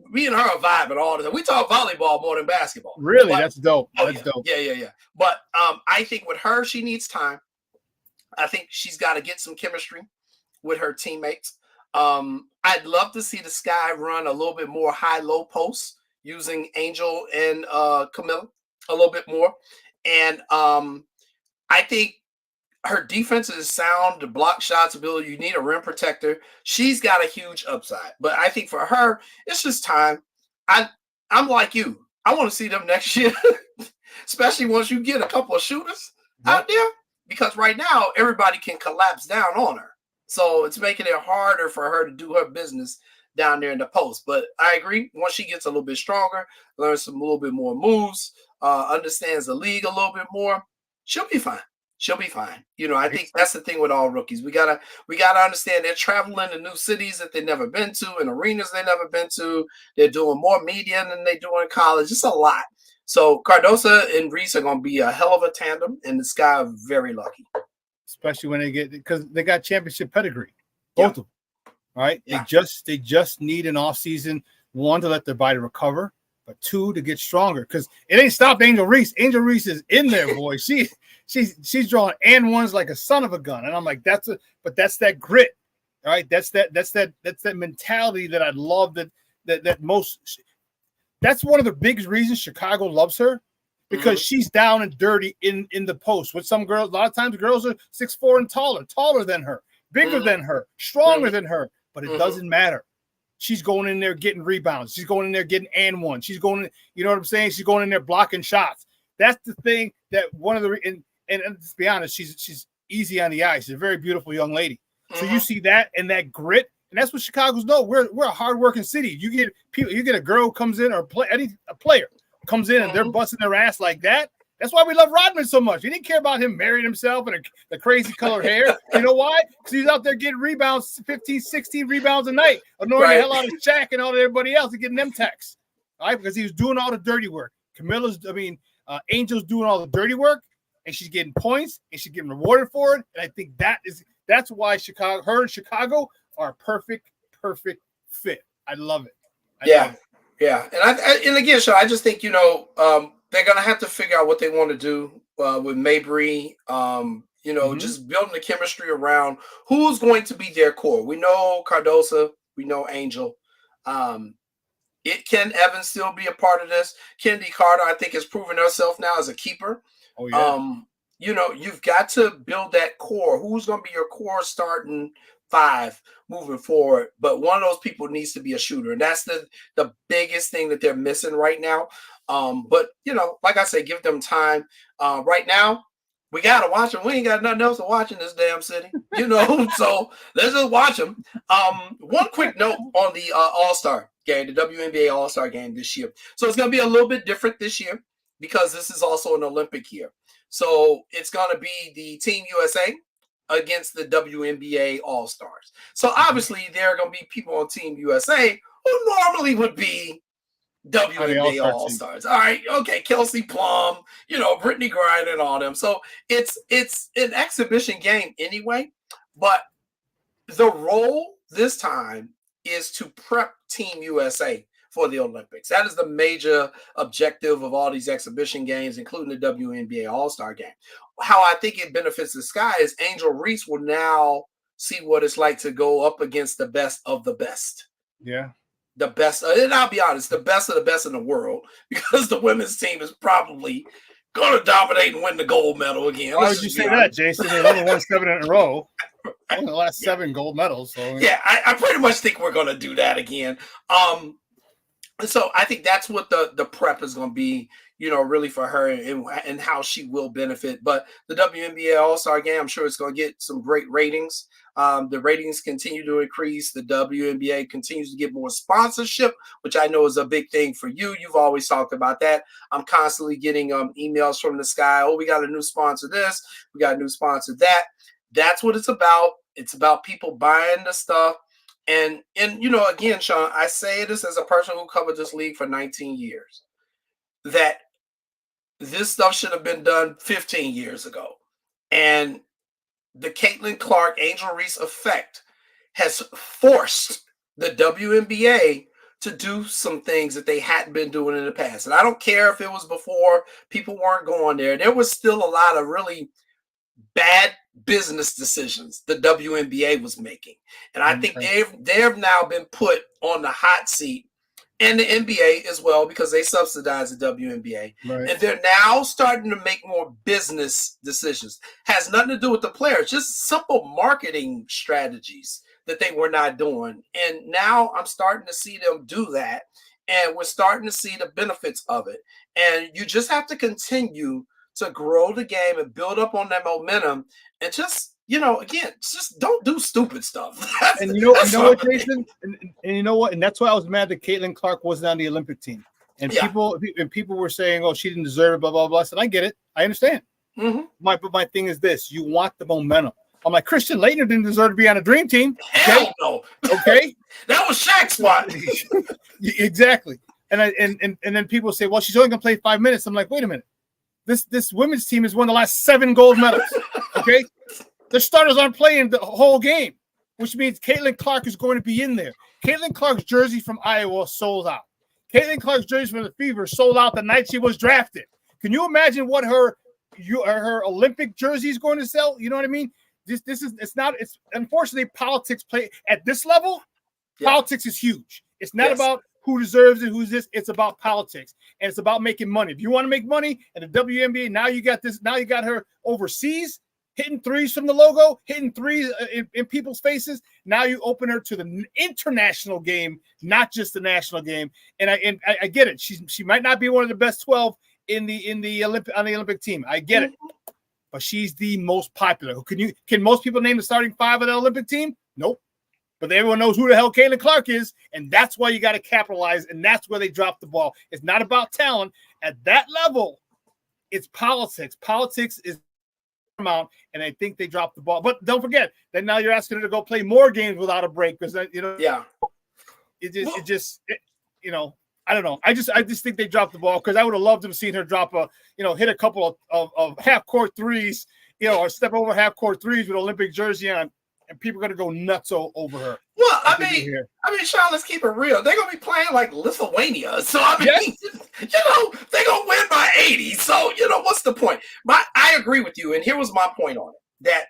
me and her are vibing all the time. We talk volleyball more than basketball. Really? But, that's dope. That's dope. Yeah. But I think with her, she needs time. I think she's got to get some chemistry with her teammates. I'd love to see the Sky run a little bit more high-low posts using Angel and Camilla a little bit more. And I think her defense is sound, the block shots ability. You need a rim protector. She's got a huge upside. But I think for her, it's just time. I'm like you. I want to see them next year, especially once you get a couple of shooters out there, because right now everybody can collapse down on her. So it's making it harder for her to do her business down there in the post. But I agree. Once she gets a little bit stronger, learns a little bit more moves, understands the league a little bit more, she'll be fine. She'll be fine. You know, I think that's the thing with all rookies. We gotta understand they're traveling to new cities that they've never been to, and arenas they've never been to. They're doing more media than they do in college. It's a lot. So Cardosa and Reese are going to be a hell of a tandem, and the Sky are very lucky. Especially when they get, because they got championship pedigree, both of them. All right, they just need an off season, one, to let their body recover, but two, to get stronger, because it ain't stopped Angel Reese. Angel Reese is in there, boy. She's drawing and ones like a son of a gun, and I'm like, that's that grit. All right, that's that mentality that I love. That's one of the biggest reasons Chicago loves her. Because she's down and dirty in the post. With some girls, a lot of times girls are 6'4" and taller than her, bigger than her, stronger than her. But it doesn't matter. She's going in there getting rebounds. She's going in there getting and one. She's going, you know what I'm saying? She's going in there blocking shots. That's the thing that one of the and let's be honest, she's easy on the eye. She's a very beautiful young lady. So you see that and that grit, and that's what Chicago's know. We're a hardworking city. You get a girl who comes in, or a player comes in and they're busting their ass like that. That's why we love Rodman so much. He didn't care about him marrying himself and the crazy colored hair. You know why? Because he's out there getting rebounds, 15, 16 rebounds a night, annoying the hell out of Shaq and all everybody else and getting them texts. All right, because he was doing all the dirty work. Angel's doing all the dirty work, and she's getting points and she's getting rewarded for it. And I think that's why her and Chicago are a perfect fit. I love it. I love it. Yeah, and again, Shawn, I just think, you know, they're gonna have to figure out what they want to do with Mabry. You know, just building the chemistry around who's going to be their core. We know Cardosa, we know Angel. Can Evans still be a part of this? Kennedy Carter, I think, has proven herself now as a keeper. Oh, yeah. You've got to build that core. Who's going to be your core starting five moving forward? But one of those people needs to be a shooter, and that's the biggest thing that they're missing right now. But like I said, give them time. Right now, we gotta watch them. We ain't got nothing else to watch in this damn city, So let's just watch them. One quick note on the All-Star game, the WNBA All-Star game this year. So it's gonna be a little bit different this year because this is also an Olympic year. So it's gonna be the Team USA against the WNBA All-Stars. So obviously there are gonna be people on Team USA who normally would be WNBA All-Stars. All right, okay, Kelsey Plum, Brittany Griner and all them. So it's an exhibition game anyway, but the role this time is to prep Team USA for the Olympics. That is the major objective of all these exhibition games, including the WNBA All-Star game. How I think it benefits the Sky is Angel Reese will now see what it's like to go up against the best of the best. Yeah. The best, and I'll be honest, the best of the best in the world, because the women's team is probably going to dominate and win the gold medal again. Why would you say that, Jason? They've only won 7 in a row. In the last 7 gold medals. So yeah, I pretty much think we're going to do that again. So I think that's what the prep is going to be, really for her and how she will benefit. But the WNBA All-Star game, I'm sure it's going to get some great ratings. The ratings continue to increase. The WNBA continues to get more sponsorship, which I know is a big thing for you. You've always talked about that. I'm constantly getting emails from the Sky. Oh, we got a new sponsor this. We got a new sponsor that. That's what it's about. It's about people buying the stuff. And again, Shawn, I say this as a person who covered this league for 19 years, that this stuff should have been done 15 years ago. And the Caitlin Clark, Angel Reese effect has forced the WNBA to do some things that they hadn't been doing in the past. And I don't care if it was before people weren't going there. There was still a lot of really bad business decisions the WNBA was making. And I think they've now been put on the hot seat, and the NBA as well, because they subsidize the WNBA. Right. And they're now starting to make more business decisions. Has nothing to do with the players, just simple marketing strategies that they were not doing. And now I'm starting to see them do that, and we're starting to see the benefits of it. And you just have to continue to grow the game and build up on that momentum, and just again, just don't do stupid stuff. And you know what, Jason? And you know what? And that's why I was mad that Caitlin Clark wasn't on the Olympic team. And people were saying, "Oh, she didn't deserve it." Blah blah blah. I said, I get it. I understand. Mm-hmm. My thing is this: you want the momentum. I'm like, Christian Laettner didn't deserve to be on a dream team. Hell no. Okay, that was Shaq's spot. Exactly. And then people say, "Well, she's only gonna play 5 minutes." I'm like, wait a minute. This women's team has won the last 7 gold medals. Okay, the starters aren't playing the whole game, which means Caitlin Clark is going to be in there. Caitlin Clark's jersey from Iowa sold out. Caitlin Clark's jersey from the Fever sold out the night she was drafted. Can you imagine what her Olympic jersey is going to sell? You know what I mean? It's unfortunately politics play at this level. Yeah. Politics is huge. It's not about who deserves it, who's this. It's about politics, and it's about making money. If you want to make money, and the WNBA, now you got her overseas hitting threes from the logo, hitting threes in people's faces. Now you open her to the international game, not just the national game. And I get it. She might not be one of the best 12 on the Olympic team. I get it, but she's the most popular. Can most people name the starting 5 of the Olympic team? Nope. But everyone knows who the hell Caitlin Clark is, and that's why you got to capitalize, and that's where they drop the ball. It's not about talent. At that level, it's politics. Politics is paramount, and I think they dropped the ball. But don't forget that now you're asking her to go play more games without a break because I don't know. I just think they dropped the ball because I would have loved to have seen her drop hit a couple of half court threes, or step over half court threes with Olympic jersey on. And people are going to go nuts over her. Well, I mean, Shawn, let's keep it real. They're going to be playing like Lithuania. So, I mean, they're going to win by 80. So, what's the point? I agree with you. And here was my point on it, that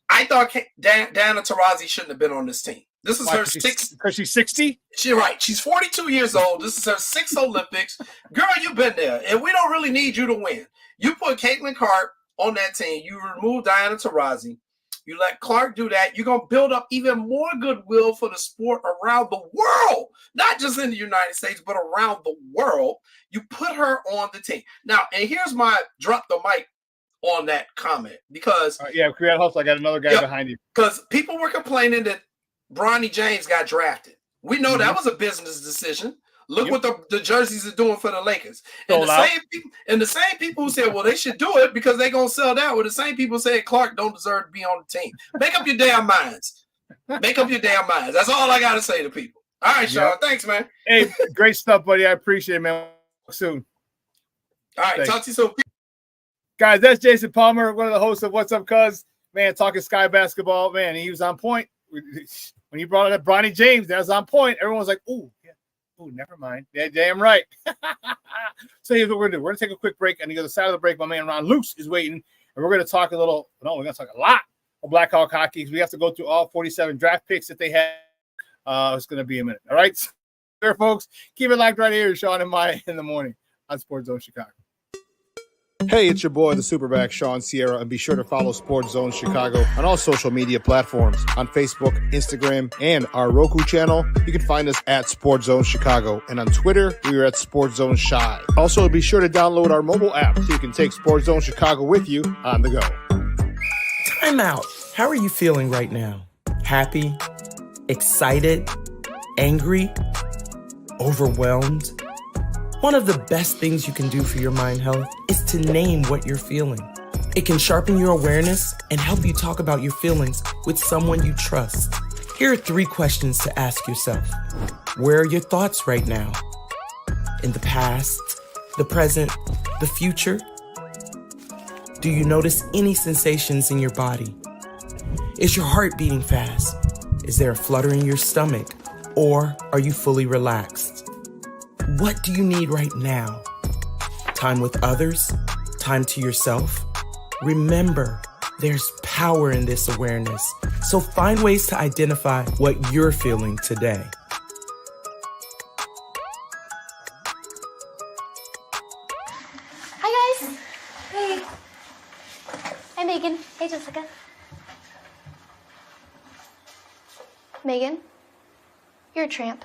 I thought Diana Taurasi shouldn't have been on this team. This is her sixth. Because she's 60? She's right. She's 42 years old. This is her sixth Olympics. Girl, you've been there, and we don't really need you to win. You put Caitlin Clark on that team. You remove Diana Taurasi. You let Clark do that. You're going to build up even more goodwill for the sport around the world, not just in the United States, but around the world. You put her on the team. Now, and here's my drop the mic on that comment because yeah, Create Host, I got another guy behind you. Because people were complaining that Bronny James got drafted. We know that was a business decision. Look what the jerseys are doing for the Lakers. And the same people who said, well, they should do it because they're going to sell that. Well, the same people said Clark don't deserve to be on the team. Make up your damn minds. Make up your damn minds. That's all I got to say to people. All right, Shawn. Thanks, man. Hey, great stuff, buddy. I appreciate it, man. Soon. All right, talk to you soon. Guys, that's Jason Palmer, one of the hosts of What's Up, Cuz. Man, talking Sky basketball. Man, he was on point. When he brought up Bronny James, that was on point. Everyone's like, ooh, yeah. Oh, never mind. Yeah, damn right. So here's what we're going to do. We're going to take a quick break. And on the other side of the break, my man Ron Luce is waiting. And we're going to talk we're going to talk a lot of Blackhawk hockey. We have to go through all 47 draft picks that they had. It's going to be a minute. All right? So, there, folks. Keep it locked right here. Shawn and Maya in the morning on Sports Zone Chicago. Hey, it's your boy, the SuperBack, Shawn Sierra, and be sure to follow Sports Zone Chicago on all social media platforms, on Facebook, Instagram, and our Roku channel. You can find us at Sports Zone Chicago, and on Twitter, we are at Sports Zone Shy. Also, be sure to download our mobile app so you can take Sports Zone Chicago with you on the go. Time out. How are you feeling right now? Happy? Excited? Angry? Overwhelmed? One of the best things you can do for your mind health is to name what you're feeling. It can sharpen your awareness and help you talk about your feelings with someone you trust. Here are 3 questions to ask yourself. Where are your thoughts right now? In the past, the present, the future? Do you notice any sensations in your body? Is your heart beating fast? Is there a flutter in your stomach? Or are you fully relaxed? What do you need right now? Time with others? Time to yourself? Remember, there's power in this awareness. So find ways to identify what you're feeling today. Hi, guys. Hey. Hi, Megan. Hey, Jessica. Megan, you're a tramp.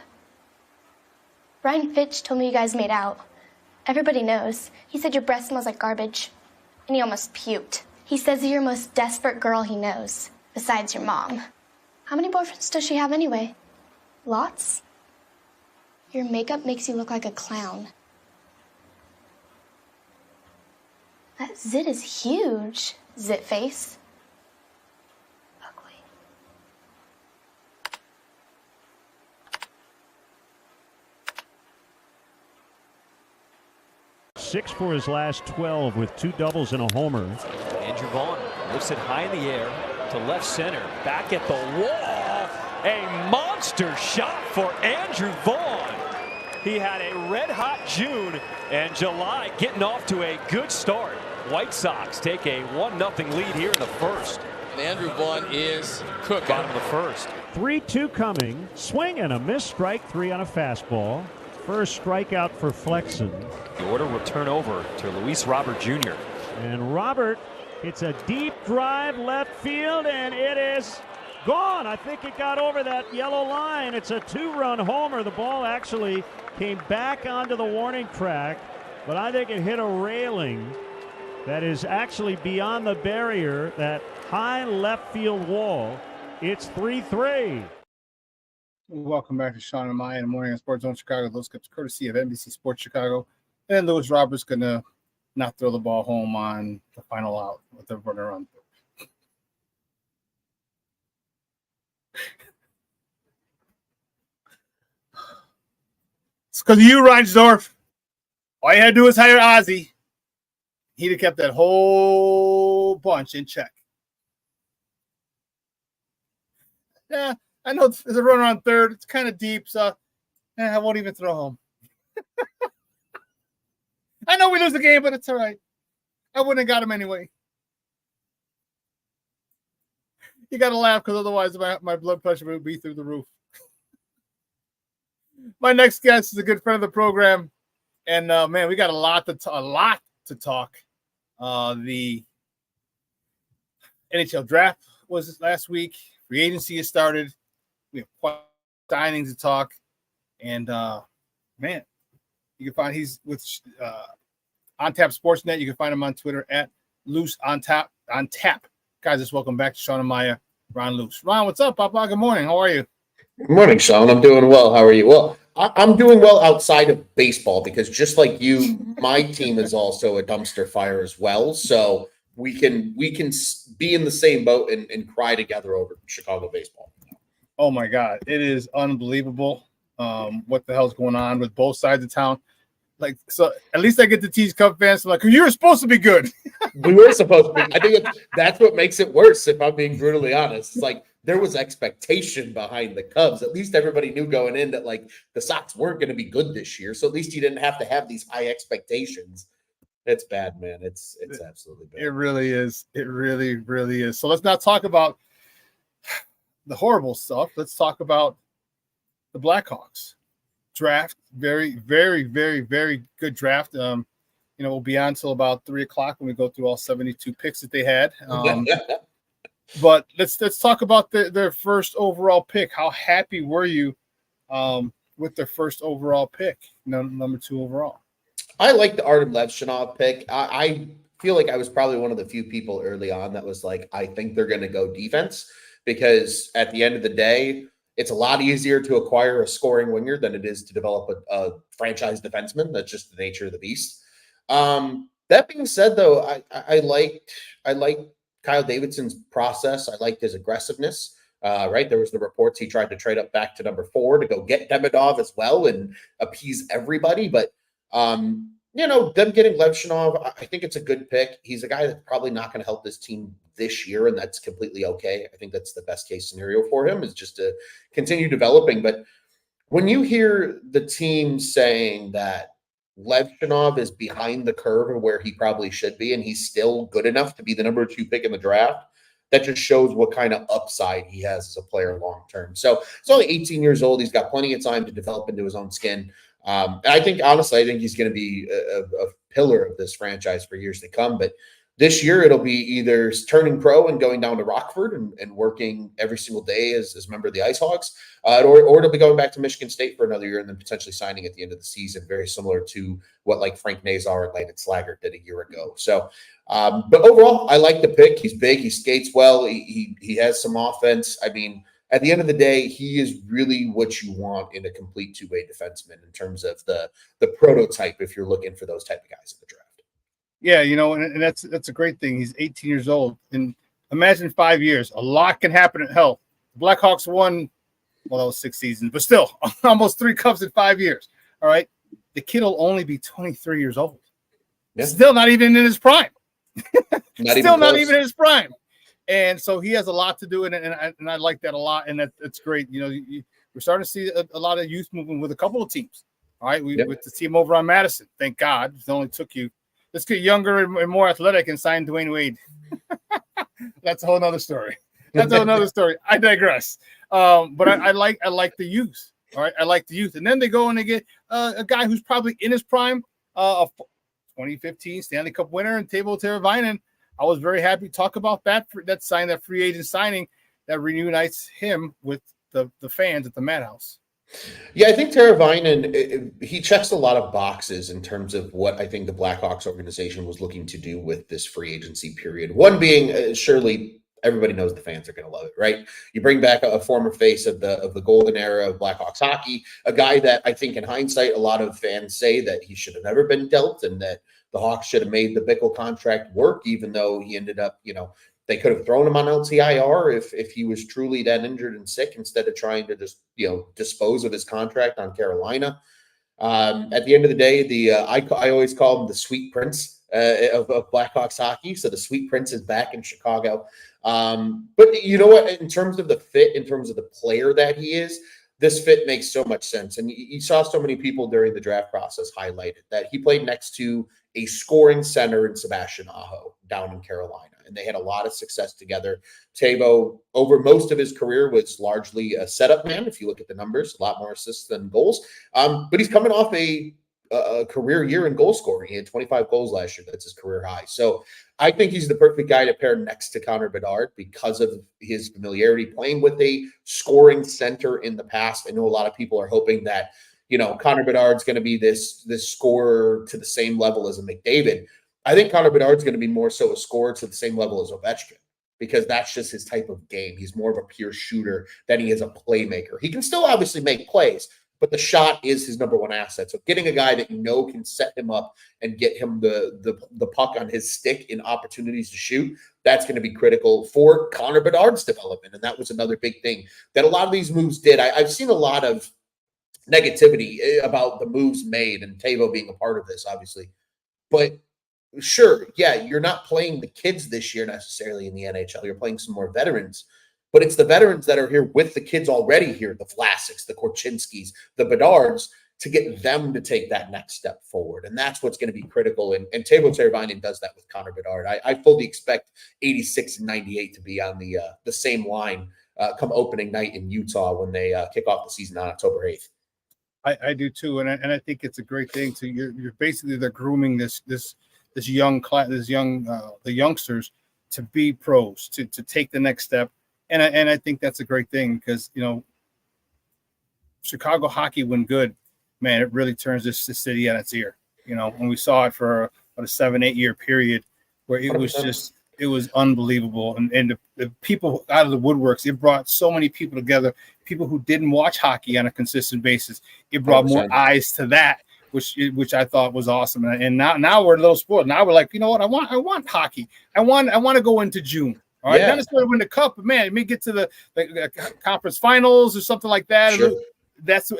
Brian Fitch told me you guys made out. Everybody knows. He said your breath smells like garbage. And he almost puked. He says you're the most desperate girl he knows, besides your mom. How many boyfriends does she have anyway? Lots? Your makeup makes you look like a clown. That zit is huge, zit face. Ugly. Six for his last 12 with 2 doubles and a homer. Andrew Vaughn lifts it high in the air to left center. Back at the wall. A monster shot for Andrew Vaughn. He had a red-hot June and July getting off to a good start. White Sox take a 1-0 lead here in the first. And Andrew Vaughn is cooking. Bottom of the first. 3-2 coming. Swing and a miss, strike 3 on a fastball. First strikeout for Flexen. The order will turn over to Luis Robert Jr. And Robert, it's a deep drive left field, and it is gone. I think it got over that yellow line. It's a 2-run homer. The ball actually came back onto the warning track, but I think it hit a railing that is actually beyond the barrier, that high left field wall. It's 3-3. Welcome back to Shawn and Maya in the morning on Sports Zone Chicago. Those clips courtesy of NBC Sports Chicago. And Lewis Roberts going to not throw the ball home on the final out with the runner on. It's because of you, Reinsdorf. All you had to do was hire Ozzy. He'd have kept that whole bunch in check. Yeah. I know there's a runner on third. It's kind of deep, so I won't even throw home. I know we lose the game, but it's all right. I wouldn't have got him anyway. You got to laugh because otherwise my blood pressure would be through the roof. My next guest is a good friend of the program, and man, we got a lot to talk. The NHL draft was last week. Free agency has started. We have quite signings to talk, and man, you can find he's with On Tap Sportsnet. You can find him on Twitter at Loose on Tap. Guys, just welcome back to Shawn and Maya. Ron Loose. Ron, what's up, Papa? Good morning. How are you? Good morning, Shawn. I'm doing well. How are you? Well, I'm doing well outside of baseball because just like you, my team is also a dumpster fire as well. So we can be in the same boat and cry together over Chicago baseball. Oh my God, it is unbelievable. What the hell's going on with both sides of town? Like, so at least I get to tease Cub fans. I'm like, you were supposed to be good. We were supposed to be. I think that's what makes it worse, if I'm being brutally honest. It's like there was expectation behind the Cubs. At least everybody knew going in that like the Sox weren't going to be good this year. So at least you didn't have to have these high expectations. It's bad, man. It's absolutely bad. It really is. It really, really is. So let's not talk about the horrible stuff. Let's talk about the Blackhawks draft. Very, very, very, very good draft. We'll be on until about 3:00 when we go through all 72 picks that they had. But let's talk about their first overall pick. How happy were you with their first overall pick, number 2 overall? I like the Artem Levshinov pick. I feel like I was probably one of the few people early on that was like, I think they're going to go defense because at the end of the day, it's a lot easier to acquire a scoring winger than it is to develop a franchise defenseman. That's just the nature of the beast. That being said, though, I liked Kyle Davidson's process. I liked his aggressiveness. Right, there was the reports he tried to trade up back to number 4 to go get Demidov as well and appease everybody. But them getting Levshinov, I think it's a good pick. He's a guy that's probably not going to help this team this year, and that's completely okay. I think that's the best case scenario for him is just to continue developing. But when you hear the team saying that Levshinov is behind the curve of where he probably should be, and he's still good enough to be the number 2 pick in the draft, that just shows what kind of upside he has as a player long term. So he's only 18 years old. He's got plenty of time to develop into his own skin. I think he's going to be a pillar of this franchise for years to come. But this year, it'll be either turning pro and going down to Rockford and working every single day as a member of the Ice Hogs, or it'll be going back to Michigan State for another year and then potentially signing at the end of the season, very similar to what like Frank Nazar and Landon Slaggert did a year ago. So, but overall, I like the pick. He's big. He skates well. He has some offense. I mean, at the end of the day, he is really what you want in a complete two-way defenseman in terms of the prototype if you're looking for those type of guys in the draft. Yeah, and that's a great thing. He's 18 years old. And imagine 5 years. A lot can happen at hell. The Blackhawks won, that was 6 seasons, but still, almost 3 cups in 5 years. All right? The kid will only be 23 years old. Yeah. Still not even in his prime. Not even in his prime. And so he has a lot to do, and I like that a lot, and that's great. We're starting to see a lot of youth movement with a couple of teams. All right, with the team over on Madison. Thank God. It only took you. Let's get younger and more athletic and sign Dwayne Wade. That's a whole nother story. I digress. But I like the youth. All right, I like the youth, and then they go and they get a guy who's probably in his prime, a 2015 Stanley Cup winner, and Teuvo Teravainen. I was very happy to talk about that free agent signing that reunites him with the fans at the Madhouse. Yeah, I think Teravainen, he checks a lot of boxes in terms of what I think the Blackhawks organization was looking to do with this free agency period. One being, surely everybody knows the fans are going to love it, right? You bring back a former face of the golden era of Blackhawks hockey, a guy that I think in hindsight, a lot of fans say that he should have never been dealt and that the Hawks should have made the Bickle contract work, even though he ended up, they could have thrown him on LTIR if he was truly that injured and sick instead of trying to just, dispose of his contract on Carolina. At the end of the day, I always call him the Sweet Prince of Blackhawks hockey. So the Sweet Prince is back in Chicago. But you know what? In terms of the fit, in terms of the player that he is, this fit makes so much sense. And you saw so many people during the draft process highlighted that he played next to a scoring center in Sebastian Aho down in Carolina, and they had a lot of success together. Tebow, over most of his career, was largely a setup man. If you look at the numbers, a lot more assists than goals. But he's coming off a career year in goal scoring. He had 25 goals last year. That's his career high. So I think he's the perfect guy to pair next to Connor Bedard because of his familiarity playing with a scoring center in the past. I know a lot of people are hoping that, Connor Bedard's going to be this scorer to the same level as a McDavid. I think Connor Bedard's going to be more so a scorer to the same level as Ovechkin, because that's just his type of game. He's more of a pure shooter than he is a playmaker. He can still obviously make plays, but the shot is his number one asset. So getting a guy that can set him up and get him the puck on his stick in opportunities to shoot, that's going to be critical for Connor Bedard's development. And that was another big thing that a lot of these moves did. I've seen a lot of negativity about the moves made, and Tebow being a part of this, obviously. But sure, yeah, you're not playing the kids this year necessarily in the NHL. You're playing some more veterans. But it's the veterans that are here with the kids already here, the Vlasics, the Korchinskis, the Bedards, to get them to take that next step forward. And that's what's going to be critical. And Teuvo Teravainen does that with Connor Bedard. I fully expect 86 and 98 to be on the same line come opening night in Utah when they kick off the season on October 8th. I do too, and I think it's a great thing. So you're basically they're grooming the youngsters to be pros, to take the next step. And I think that's a great thing because, Chicago hockey, when good, man, it really turns this city on its ear. When we saw it for a 7-8 year period where it was unbelievable. And the people out of the woodworks, it brought so many people together, people who didn't watch hockey on a consistent basis. It brought 100%. More eyes to that, which I thought was awesome. And now we're a little spoiled. Now we're like, you know what? I want hockey. I want to go into June. All right, not necessarily win the cup, but man, it may get to the conference finals or something like that. Sure.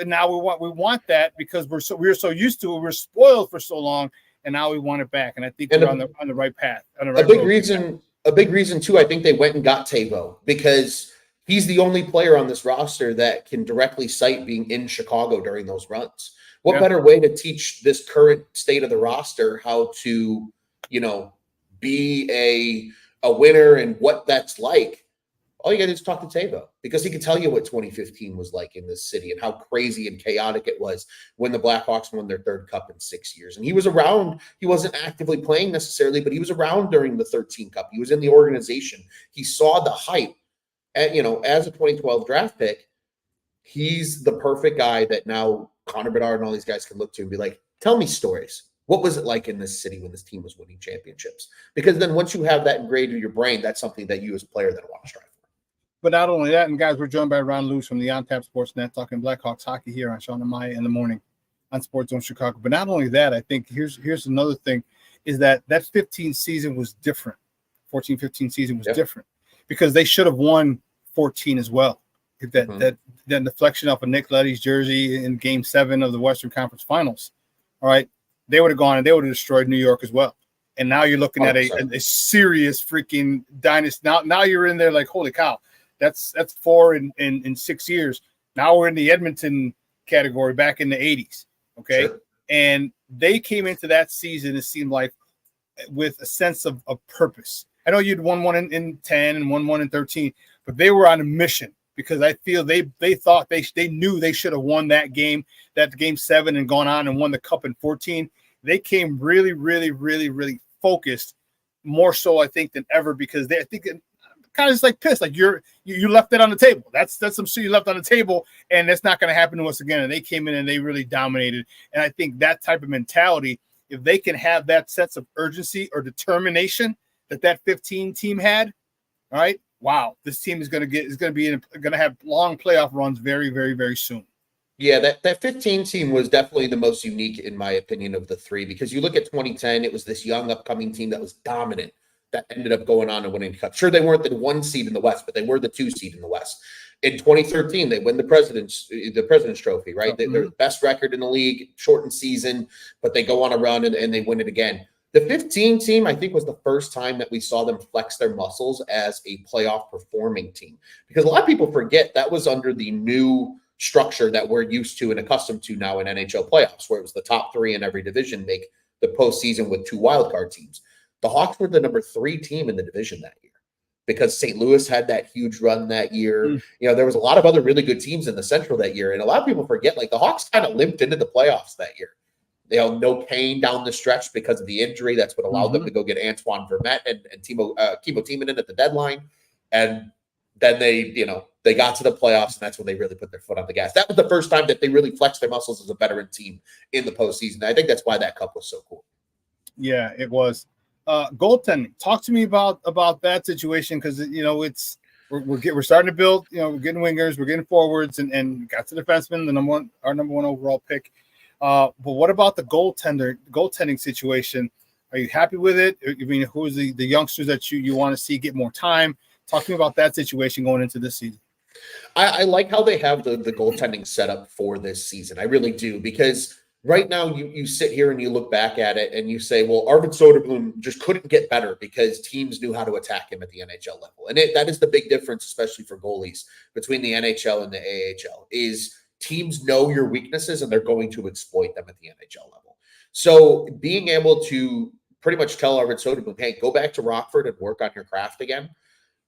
Now we want that because we're so used to it. We're spoiled for so long, and now we want it back. And I think we're on the right path. A big reason too. I think they went and got Teuvo because he's the only player on this roster that can directly cite being in Chicago during those runs. What better way to teach this current state of the roster how to, be a winner and what that's like? All you got to do is talk to Teuvo because he can tell you what 2015 was like in this city and how crazy and chaotic it was when the Blackhawks won their third cup in 6 years. And he was around. He wasn't actively playing necessarily, but he was around during the 13 cup. He was in the organization. He saw the hype. And, as a 2012 draft pick, he's the perfect guy that now Connor Bedard and all these guys can look to and be like, tell me stories. What was it like in this city when this team was winning championships? Because then once you have that engraved in your brain, that's something that you as a player then want to strive for. But not only that, and guys, we're joined by Ron Luce from the On Tap Sportsnet talking Blackhawks hockey here on Shawn and Maya in the morning on Sports Zone Chicago. But not only that, I think here's another thing is that 15 season was different. 14-15 season was different because they should have won 14 as well. That deflection off of Nick Leddy's jersey in Game 7 of the Western Conference Finals, all right, they would have gone and they would have destroyed New York as well. And now you're looking at a serious freaking dynasty. Now you're in there like, holy cow, that's 4 in 6 years. Now we're in the Edmonton category back in the 80s, okay? Sure. And they came into that season, it seemed like, with a sense of purpose. I know you'd won one in 10 and won in 13, but they were on a mission. Because I feel they thought they knew they should have won that game 7 and gone on and won the cup in 14. They came really, really, really, really focused, more so I think than ever because I think kind of just like pissed, like you left that on the table. That's some shit you left on the table, and that's not going to happen to us again. And they came in and they really dominated. And I think that type of mentality, if they can have that sense of urgency or determination that 15 team had, all right. Wow, this team is going to have long playoff runs very, very, very soon. Yeah, that 15 team was definitely the most unique, in my opinion, of the three, because you look at 2010, it was this young upcoming team that was dominant that ended up going on and winning the cup. Sure, they weren't the 1 seed in the West, but they were the 2 seed in the West. In 2013, they win the President's Trophy, right? They're the best record in the league, shortened season, but they go on a run and they win it again. The 15 team, I think, was the first time that we saw them flex their muscles as a playoff performing team, because a lot of people forget that was under the new structure that we're used to and accustomed to now in NHL playoffs, where it was the top 3 in every division make the postseason with 2 wildcard teams. The Hawks were the number 3 team in the division that year because St. Louis had that huge run that year. There was a lot of other really good teams in the Central that year. And a lot of people forget, like, the Hawks kind of limped into the playoffs that year. No Kane down the stretch because of the injury. That's what allowed them to go get Antoine Vermette and Kimmo Timonen at the deadline. And then they got to the playoffs, and that's when they really put their foot on the gas. That was the first time that they really flexed their muscles as a veteran team in the postseason. I think that's why that cup was so cool. Yeah, it was. Goaltending. Talk to me about that situation, because we're starting to build. We're getting wingers, we're getting forwards, and got to the defenseman, our number one overall pick. But what about the goaltending situation? Are you happy with it? I mean, who is the youngsters that you want to see get more time? Talk to me about that situation going into this season. I like how they have the goaltending set up for this season. I really do, because right now you sit here and you look back at it and you say, well, Arvid Soderblom just couldn't get better because teams knew how to attack him at the NHL level. And that is the big difference, especially for goalies, between the NHL and the AHL, is teams know your weaknesses and they're going to exploit them at the NHL level. So being able to pretty much tell Arvid Soderblom, hey, go back to Rockford and work on your craft again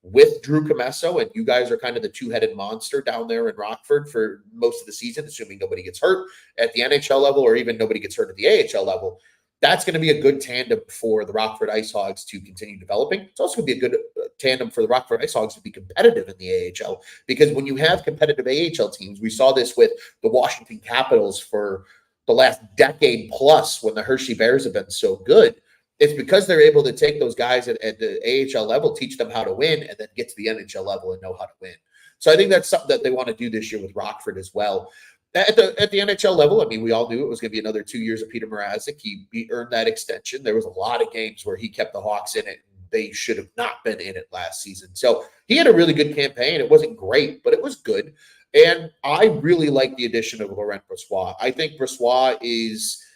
with Drew Comesso, and you guys are kind of the two-headed monster down there in Rockford for most of the season, assuming nobody gets hurt at the NHL level or even nobody gets hurt at the AHL level. That's going to be a good tandem for the Rockford Ice Hogs to continue developing. It's also going to be a good tandem for the Rockford Ice Hogs to be competitive in the AHL, because when you have competitive AHL teams, we saw this with the Washington Capitals for the last decade plus when the Hershey Bears have been so good. It's because they're able to take those guys at the AHL level, teach them how to win, and then get to the NHL level and know how to win. So I think that's something that they want to do this year with Rockford as well. At the NHL level, I mean, we all knew it was going to be another 2 years of Peter Mrazek. He earned that extension. There was a lot of games where he kept the Hawks in it. They should have not been in it last season. So he had a really good campaign. It wasn't great, but it was good. And I really like the addition of Laurent Brossoit. I think Brossoit is –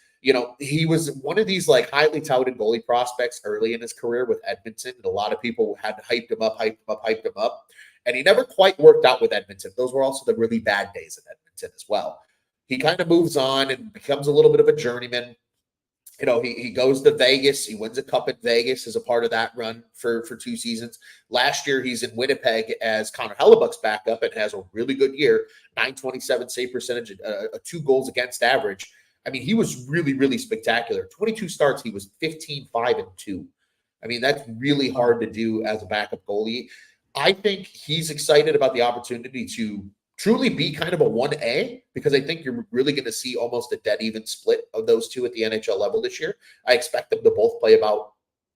he was one of these like highly touted goalie prospects early in his career with Edmonton. And a lot of people had hyped him up. And he never quite worked out with Edmonton. Those were also the really bad days at Edmonton as well. He kind of moves on and becomes a little bit of a journeyman. He goes to Vegas. He wins a cup in Vegas as a part of that run for 2 seasons. Last year, he's in Winnipeg as Connor Hellebuck's backup and has a really good year, .927 save percentage, a 2 goals against average. I mean, he was really, really spectacular. 22 starts, he was 15-5-2. I mean, that's really hard to do as a backup goalie. I think he's excited about the opportunity to truly be kind of a 1A, because I think you're really going to see almost a dead even split of those two at the NHL level this year. I expect them to both play about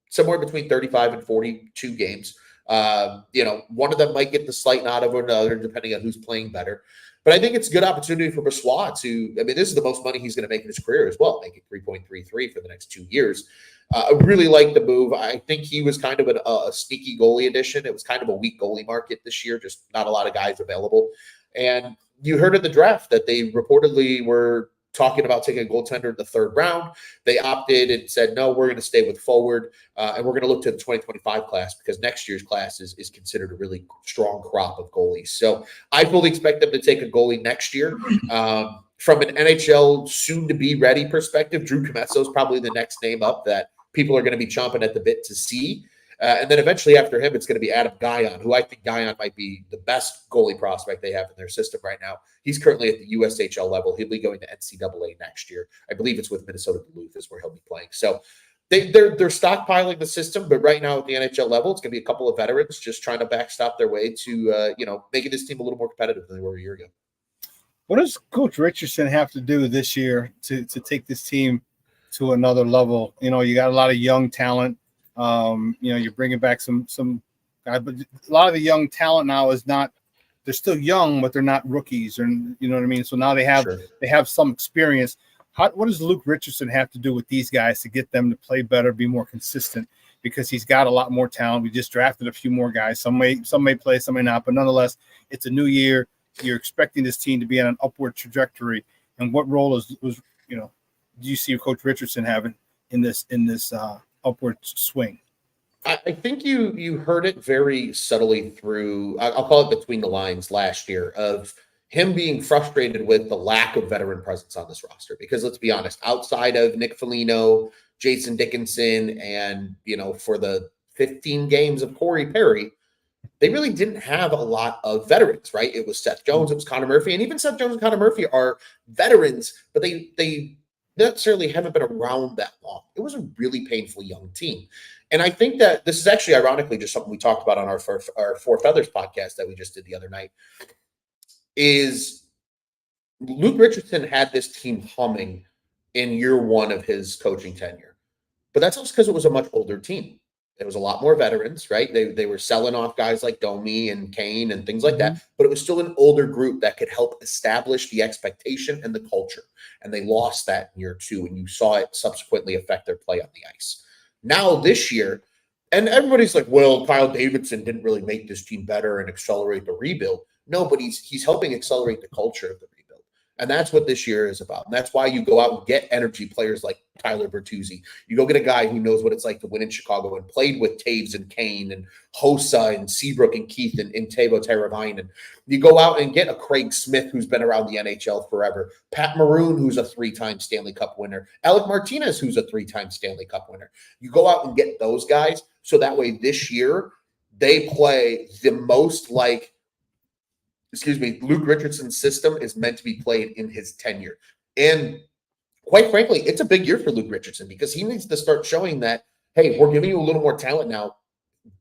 somewhere between 35 and 42 games. One of them might get the slight nod over another, depending on who's playing better. But I think it's a good opportunity for Brossoit this is the most money he's going to make in his career as well, making $3.33 for the next 2 years. I really like the move. I think he was kind of a sneaky goalie addition. It was kind of a weak goalie market this year, just not a lot of guys available. And you heard at the draft that they reportedly were talking about taking a goaltender in the 3rd round. They opted and said, no, we're going to stay with forward, and we're going to look to the 2025 class, because next year's class is considered a really strong crop of goalies. So I fully expect them to take a goalie next year. From an NHL soon-to-be ready perspective, Drew Comesso is probably the next name up that people are going to be chomping at the bit to see. And then eventually after him, it's going to be Adam Guyon, who I think Guyon might be the best goalie prospect they have in their system right now. He's currently at the USHL level. He'll be going to NCAA next year. I believe it's with Minnesota Duluth is where he'll be playing. So they're stockpiling the system, but right now at the NHL level, it's going to be a couple of veterans just trying to backstop their way to making this team a little more competitive than they were a year ago. What does Coach Richardson have to do this year to take this team to another level? You got a lot of young talent. You're bringing back some guys, but a lot of the young talent now is not. They're still young, but they're not rookies, or you know what I mean. So now they have some experience. What does Luke Richardson have to do with these guys to get them to play better, be more consistent? Because he's got a lot more talent. We just drafted a few more guys. Some may play, some may not, but nonetheless, it's a new year. You're expecting this team to be on an upward trajectory. And what role do you see Coach Richardson having in this upward swing? I think you heard it very subtly through, I'll call it between the lines last year, of him being frustrated with the lack of veteran presence on this roster. Because let's be honest, outside of Nick Foligno, Jason Dickinson, and, for the 15 games of Corey Perry, they really didn't have a lot of veterans, right? It was Seth Jones, it was Connor Murphy, and even Seth Jones and Connor Murphy are veterans, but they necessarily haven't been around that long. It was a really painful young team. And I think that this is actually ironically just something we talked about on our Four Feathers podcast that we just did the other night, is Luke Richardson had this team humming in year one of his coaching tenure. But that's also because it was a much older team. There was a lot more veterans, right? They were selling off guys like Domi and Kane and things like that, but it was still an older group that could help establish the expectation and the culture. And they lost that in year two, and you saw it subsequently affect their play on the ice. Now this year, and everybody's like, well, Kyle Davidson didn't really make this team better and accelerate the rebuild. No, but he's helping accelerate the culture of the rebuild. And that's what this year is about. And that's why you go out and get energy players like Tyler Bertuzzi. You go get a guy who knows what it's like to win in Chicago and played with Taves and Kane and Hossa and Seabrook and Keith and Teuvo Teravainen. You go out and get a Craig Smith who's been around the NHL forever. Pat Maroon, who's a 3-time Stanley Cup winner. Alec Martinez, who's a 3-time Stanley Cup winner. You go out and get those guys so that way this year they play the most like Luke Richardson's system is meant to be played in his tenure. And quite frankly, it's a big year for Luke Richardson because he needs to start showing that, hey, we're giving you a little more talent now.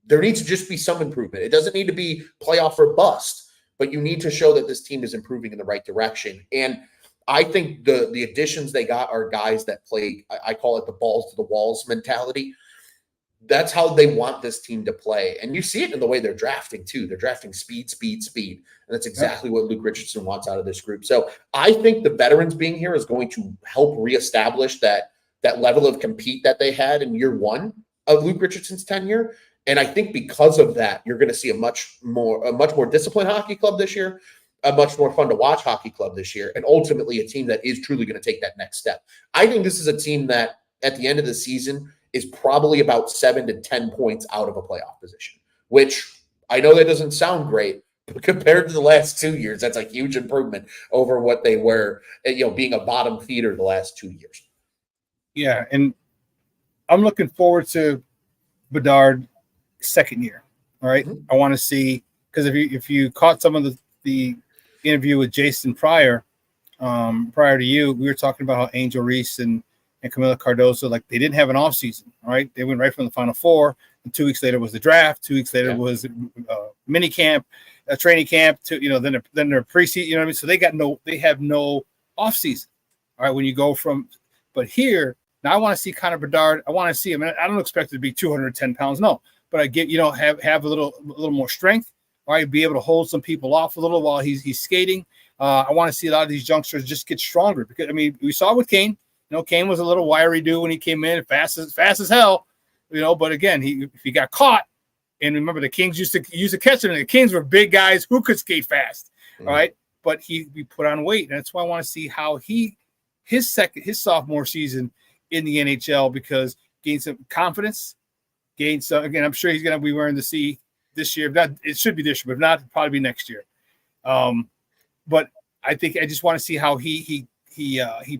There needs to just be some improvement. It doesn't need to be playoff or bust, but you need to show that this team is improving in the right direction. And I think the additions they got are guys that play, I call it the balls to the walls mentality. That's how they want this team to play. And you see it in the way they're drafting too. They're drafting speed. And that's exactly what Luke Richardson wants out of this group. So I think the veterans being here is going to help reestablish that level of compete that they had in year one of Luke Richardson's tenure. And I think because of that, you're going to see a much more disciplined hockey club this year, a much more fun to watch hockey club this year, and ultimately a team that is truly going to take that next step. I think this is a team that at the end of the season is probably about 7 to 10 points out of a playoff position, which I know that doesn't sound great, but compared to the last 2 years, that's a huge improvement over what they were, being a bottom feeder the last 2 years. Yeah, and I'm looking forward to Bedard's second year. All right, I want to see, because if you caught some of the interview with Jason prior to you, we were talking about how Angel Reese and Camila Cardoso, like they didn't have an offseason, all right? They went right from the Final Four, and 2 weeks later was the draft. 2 weeks later was mini camp, training camp, then their preseason, you know what I mean? So they have no offseason, all right, when you go from, but here, now I want to see Connor Bedard. I want to see him. I don't expect it to be 210 pounds, no, but I get, have a little more strength, all right, be able to hold some people off a little while he's skating. I want to see a lot of these youngsters just get stronger because, we saw with Kane. Kane was a little wiry dude when he came in, fast as hell, but again, if he got caught, and remember the Kings used to catch him, and the Kings were big guys who could skate fast, all right? But he put on weight, and that's why I want to see how his sophomore season in the NHL, because gained some confidence, again, I'm sure he's going to be wearing the C this year. If not, it should be this year, but if not, it'll probably be next year. But I just want to see how he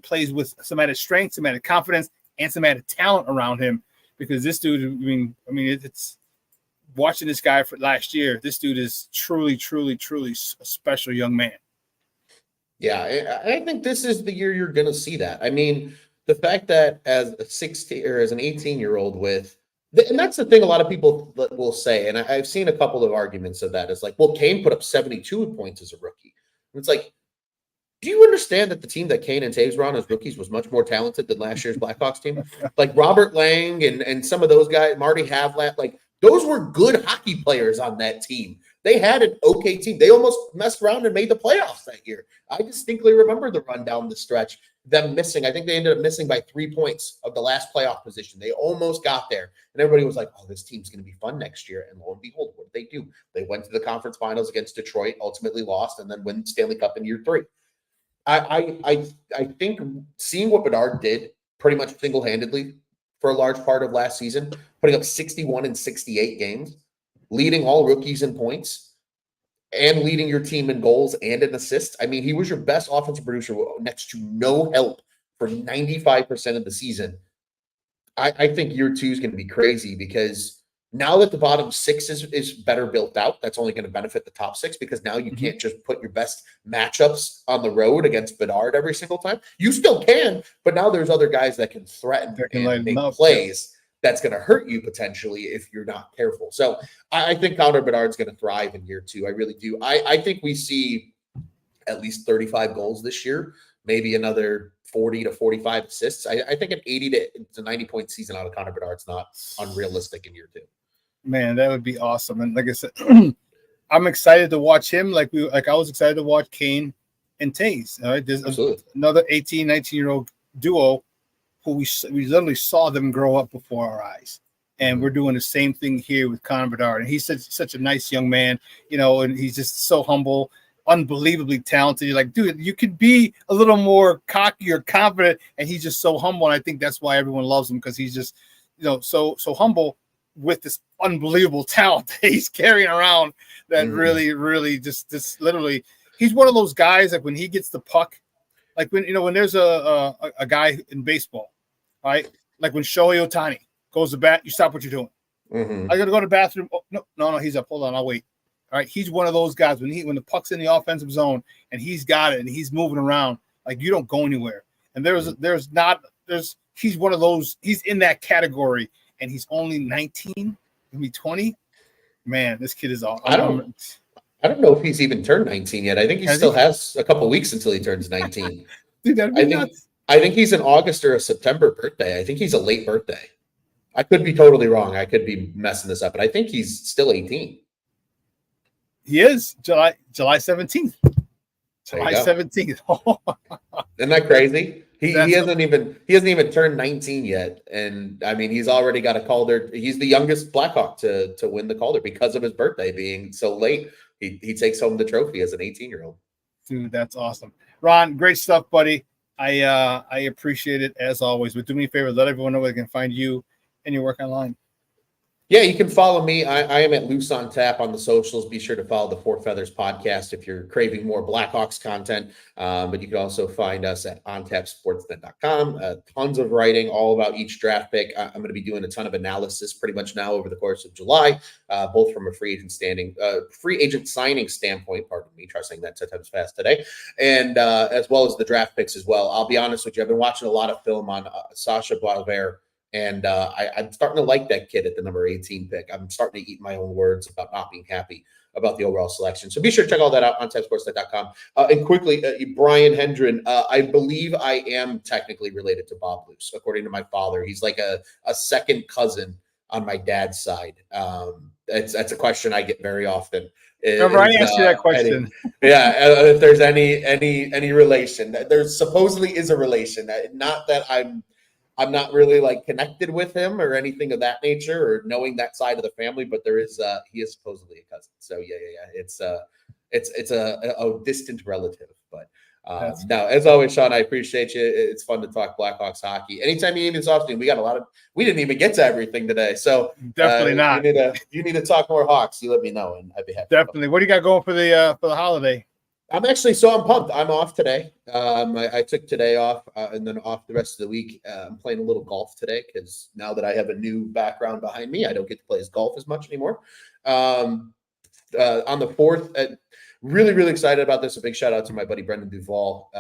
plays with some added strength, some added confidence, and some added talent around him. Because this dude, it's watching this guy for last year. This dude is truly, truly, truly a special young man. Yeah, I think this is the year you're going to see that. The fact that as a 16 or as an 18-year-old and that's the thing a lot of people will say, and I've seen a couple of arguments of that. It's like, well, Kane put up 72 points as a rookie. And it's like, do you understand that the team that Kane and Taves were on as rookies was much more talented than last year's Blackhawks team? Like Robert Lang and some of those guys, Marty Havlat, like those were good hockey players on that team. They had an okay team. They almost messed around and made the playoffs that year. I distinctly remember the run down the stretch, them missing. I think they ended up missing by 3 points of the last playoff position. They almost got there. And everybody was like, oh, this team's going to be fun next year. And lo and behold, what did they do? They went to the conference finals against Detroit, ultimately lost, and then win Stanley Cup in year 3. I think seeing what Bedard did pretty much single-handedly for a large part of last season, putting up 61 in 68 games, leading all rookies in points, and leading your team in goals and in assists. I mean, he was your best offensive producer next to no help for 95% of the season. I think year 2 is going to be crazy because now that the bottom 6 is better built out, that's only going to benefit the top 6 because now you can't just put your best matchups on the road against Bedard every single time. You still can, but now there's other guys that can threaten and make plays. That's going to hurt you potentially if you're not careful. So I think Connor Bedard's going to thrive in year 2. I really do. I think we see at least 35 goals this year, maybe another 40 to 45 assists. I think an 80 to 90 point season out of Connor Bedard's not unrealistic in year 2. Man, that would be awesome. And like I said, I'm excited to watch him. Like I was excited to watch Kane and Taze. All right, there's another 18, 19-year-old duo who we literally saw them grow up before our eyes. And we're doing the same thing here with Connor Bedard. And he's such a nice young man, you know, and he's just so humble, unbelievably talented. You're like, dude, you could be a little more cocky or confident. And he's just so humble. And I think that's why everyone loves him, because he's just, you know, so humble with this unbelievable talent that he's carrying around that really just literally, he's one of those guys that when he gets the puck, like when there's a guy in baseball, right? Like when Shohei Ohtani goes to bat, you stop what you're doing. I got to go to the bathroom. Oh, no, he's up. Hold on, I'll wait. All right, he's one of those guys when the puck's in the offensive zone and he's got it and he's moving around, like you don't go anywhere. And he's one of those. He's in that category, and he's only 19, maybe 20. Man, this kid is all. I don't know if he's even turned 19 yet. I think he still has a couple weeks until he turns 19. Dude, that'd be nuts. I think he's an August or a September birthday. I think he's a late birthday. I could be totally wrong. I could be messing this up, but I think he's still 18. He is July 17th. July 17th. Isn't that crazy? He hasn't even turned 19 yet, and I mean he's already got a Calder. He's the youngest Blackhawk to win the Calder because of his birthday being so late. He takes home the trophy as an 18-year-old. Dude, that's awesome. Ron, great stuff, buddy. I appreciate it as always. But do me a favor, let everyone know where they can find you and your work online. Yeah, you can follow me. I am at Loose on Tap on the socials. Be sure to follow the Four Feathers podcast if you're craving more Blackhawks content. But you can also find us at ontapsportsnet.com. Tons of writing all about each draft pick. I'm going to be doing a ton of analysis pretty much now over the course of July, both from a free agent signing standpoint. Pardon me, try saying that 10 times fast today, and as well as the draft picks as well. I'll be honest with you. I've been watching a lot of film on Sasha Boisvert. And I'm starting to like that kid at the number 18 pick. I'm starting to eat my own words about not being happy about the overall selection. So be sure to check all that out on ontapsportsnet.com. And quickly, Brian Hendren, I believe I am technically related to Bob Luce, according to my father. He's like a second cousin on my dad's side. That's a question I get very often. Remember, I asked you that question. If there's any relation. There supposedly is a relation. Not that I'm not really like connected with him or anything of that nature or knowing that side of the family, but there is he is supposedly a cousin. So it's a distant relative. But no, as always, Shawn, I appreciate you. It's fun to talk Blackhawks hockey. Anytime you need this offseason, we didn't even get to everything today. So definitely not. You need to talk more Hawks. You let me know, and I'd be happy. Definitely. What do you got going for the holiday? I'm pumped. I'm off today. I took today off and then off the rest of the week. I'm playing a little golf today because now that I have a new background behind me, I don't get to play golf as much anymore. On the 4th, really, really excited about this. A big shout out to my buddy Brendan Duvall.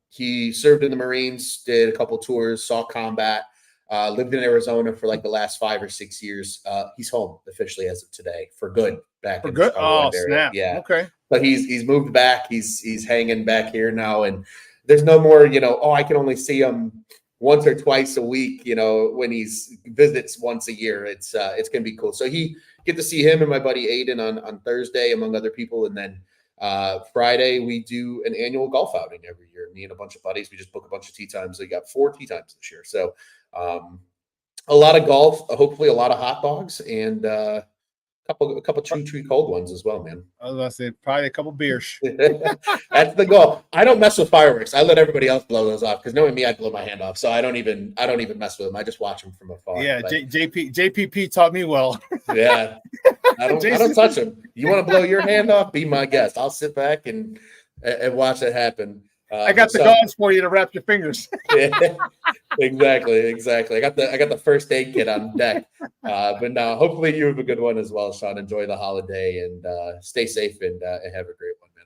He served in the Marines, did a couple tours, saw combat, lived in Arizona for like the last 5 or 6 years. He's home officially as of today for good. For good? Oh, snap. Yeah. Okay. But he's moved back. He's hanging back here now, and there's no more, I can only see him once or twice a week, when he visits once a year. It's gonna be cool. So get to see him and my buddy Aiden on Thursday, among other people, and then Friday we do an annual golf outing every year. Me and a bunch of buddies, we just book a bunch of tee times. We got 4 tee times this year. So a lot of golf, hopefully a lot of hot dogs, and a couple tree cold ones as well, man. I was gonna say probably a couple beers. That's the goal. I don't mess with fireworks. I let everybody else blow those off because knowing me, I'd blow my hand off. So I don't even mess with them. I just watch them from afar. Yeah, JPP taught me well. Yeah. I don't touch them. You want to blow your hand off? Be my guest. I'll sit back and watch it happen. I got the gauze for you to wrap your fingers. Yeah, exactly. I got the first aid kit on deck. But no, hopefully you have a good one as well, Shawn. Enjoy the holiday and stay safe and have a great one, man.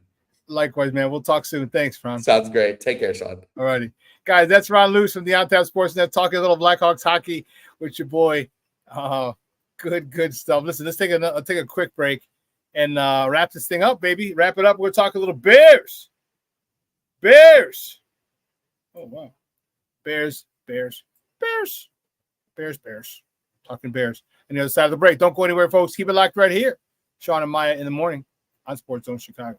Likewise, man. We'll talk soon. Thanks, Ron. Sounds great. Take care, Shawn. All righty. Guys, that's Ron Luce from the On Tap Sports Net talking a little Blackhawks hockey with your boy. Good stuff. Listen, let's take a quick break and wrap this thing up, baby. Wrap it up. We'll talk a little Bears. Oh, wow. Bears. Talking Bears. On the other side of the break. Don't go anywhere, folks. Keep it locked right here. Shawn and Maya in the morning on Sports Zone Chicago.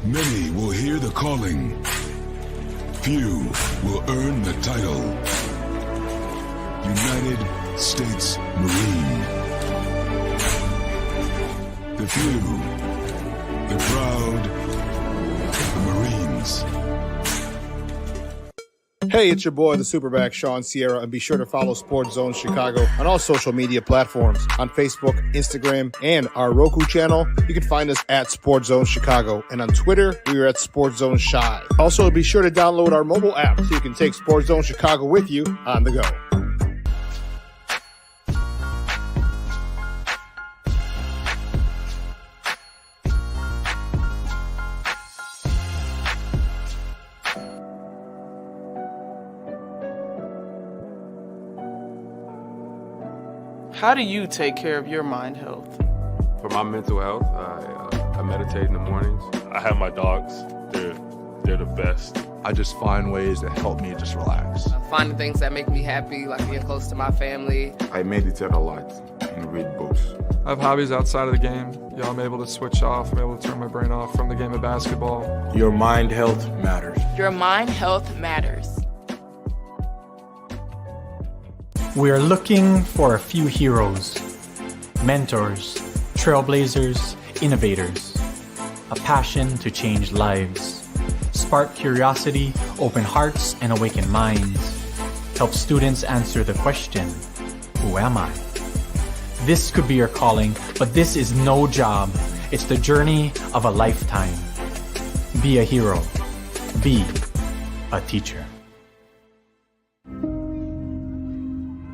Many will hear the calling. Few will earn the title. United States Marine. The few, the proud, the Marines. Hey, it's your boy, the SuperBack, Shawn Sierra, and be sure to follow Sports Zone Chicago on all social media platforms, on Facebook, Instagram, and our Roku channel. You can find us at Sports Zone Chicago, and on Twitter, we are at Sports Zone Shy. Also, be sure to download our mobile app so you can take Sports Zone Chicago with you on the go. How do you take care of your mind health? For my mental health, I meditate in the mornings. I have my dogs. They're the best. I just find ways that help me just relax. Finding things that make me happy, like being close to my family. I meditate a lot and read books. I have hobbies outside of the game. I'm able to switch off. I'm able to turn my brain off from the game of basketball. Your mind health matters. Your mind health matters. We are looking for a few heroes, mentors, trailblazers, innovators, a passion to change lives, spark curiosity, open hearts, and awaken minds, help students answer the question, who am I? This could be your calling, but this is no job. It's the journey of a lifetime. Be a hero. Be a teacher.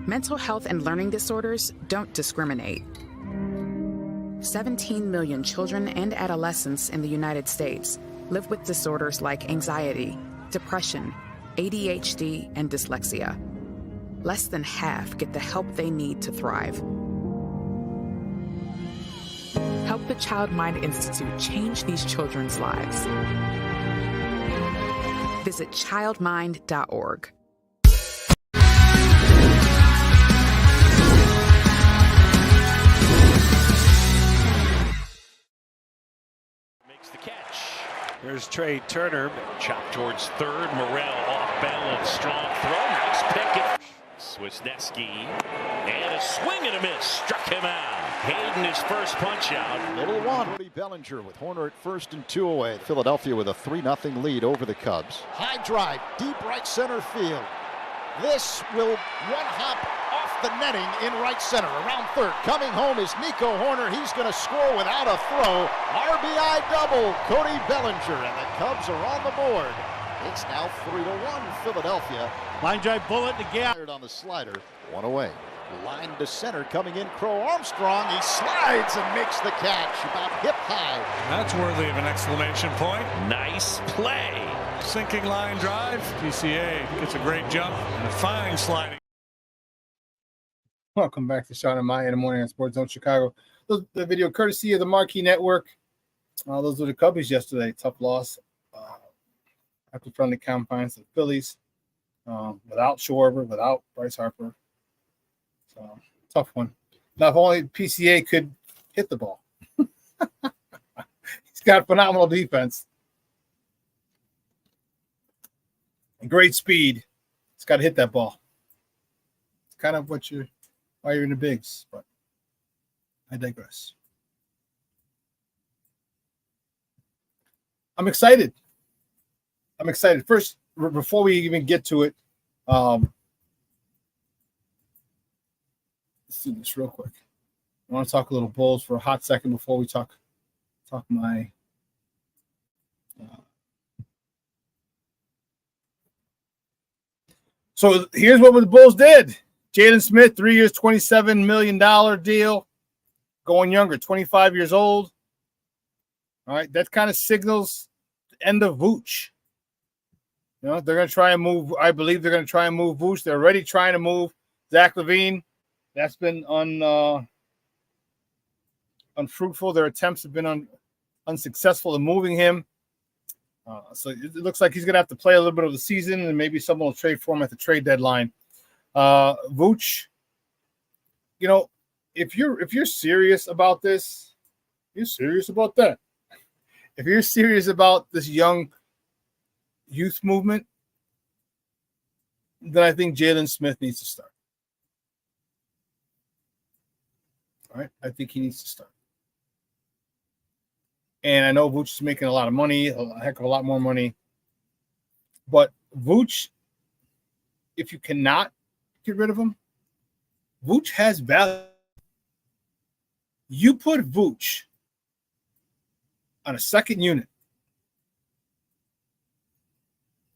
Mental health and learning disorders don't discriminate. 17 million children and adolescents in the United States live with disorders like anxiety, depression, ADHD, and dyslexia. Less than half get the help they need to thrive. Help the Child Mind Institute change these children's lives. Visit childmind.org. The catch. There's Trey Turner. Chop towards third. Morrell off balance. Strong throw. Nice pick. Wisniewski. And a swing and a miss. Struck him out. Hayden his first punch out. Little one. Cody Bellinger with Horner at first and 2 away. Philadelphia with a 3-0 lead over the Cubs. High drive. Deep right center field. This will one hop off the netting in right center. Around third. Coming home is Nico Horner. He's going to score without a throw. RBI double. Cody Bellinger. And the Cubs are on the board. It's now 3-1 Philadelphia. Line drive bullet to gap. On the slider. 1 away. Line to center. Coming in Crow Armstrong. He slides and makes the catch. About hip high. That's worthy of an exclamation point. Nice play. Sinking line drive. PCA gets a great jump and a fine sliding. Welcome back to Shawn and Maya in the morning on Sports Zone Chicago. The video courtesy of the Marquee Network. Those were the Cubbies yesterday. Tough loss after friendly confines of the Phillies. Without Schwarber, without Bryce Harper. So, tough one. Now, if only PCA could hit the ball. He's got phenomenal defense. And great speed. He's got to hit that ball. It's kind of why you're in the bigs, but I digress. I'm excited. First, before we even get to it, let's do this real quick. I want to talk a little Bulls for a hot second before we talk my So here's what the Bulls did. Jalen Smith, 3 years, $27 million deal. Going younger, 25 years old. All right, that kind of signals the end of Vooch. You know, they're going to try and move. I believe they're going to try and move Vooch. They're already trying to move Zach LaVine. That's been unfruitful. Their attempts have been unsuccessful in moving him. So it looks like he's going to have to play a little bit of the season, and maybe someone will trade for him at the trade deadline. Vooch, you know, if you're serious about this, you're serious about that. If you're serious about this young youth movement, then I think Jalen Smith needs to start. All right, I think he needs to start. And I know Vooch is making a lot of money, a heck of a lot more money. But Vooch, if you cannot get rid of him, Vooch has value. You put Vooch on a second unit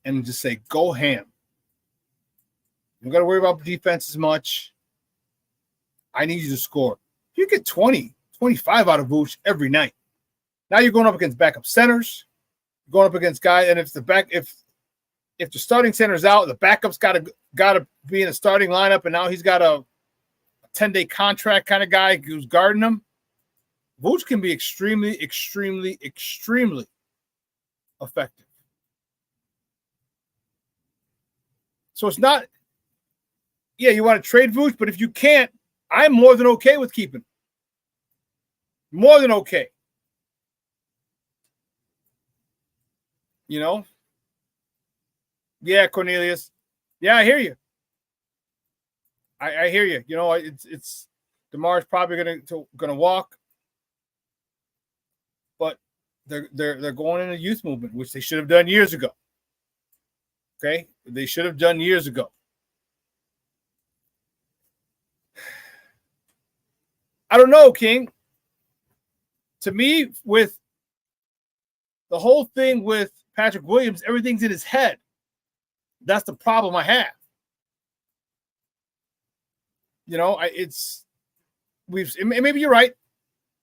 and just say, go ham. You don't got to worry about defense as much. I need you to score. You get 20, 25 out of Vooch every night. Now you're going up against backup centers, going up against guys, and if the starting center's out, the backup's got to be in the starting lineup, and now he's got a 10-day contract kind of guy who's guarding him. Vooch can be extremely, extremely, extremely effective. So it's not, yeah, you want to trade Vooch, but if you can't, I'm more than okay with keeping him. More than okay. You know? Yeah, Cornelius. Yeah, I hear you. I hear you. You know, it's DeMar's probably gonna walk, but they're going in a youth movement, which they should have done years ago. Okay, they should have done years ago. I don't know, King. To me, with the whole thing with Patrick Williams, everything's in his head. That's the problem I have. You know, maybe you're right,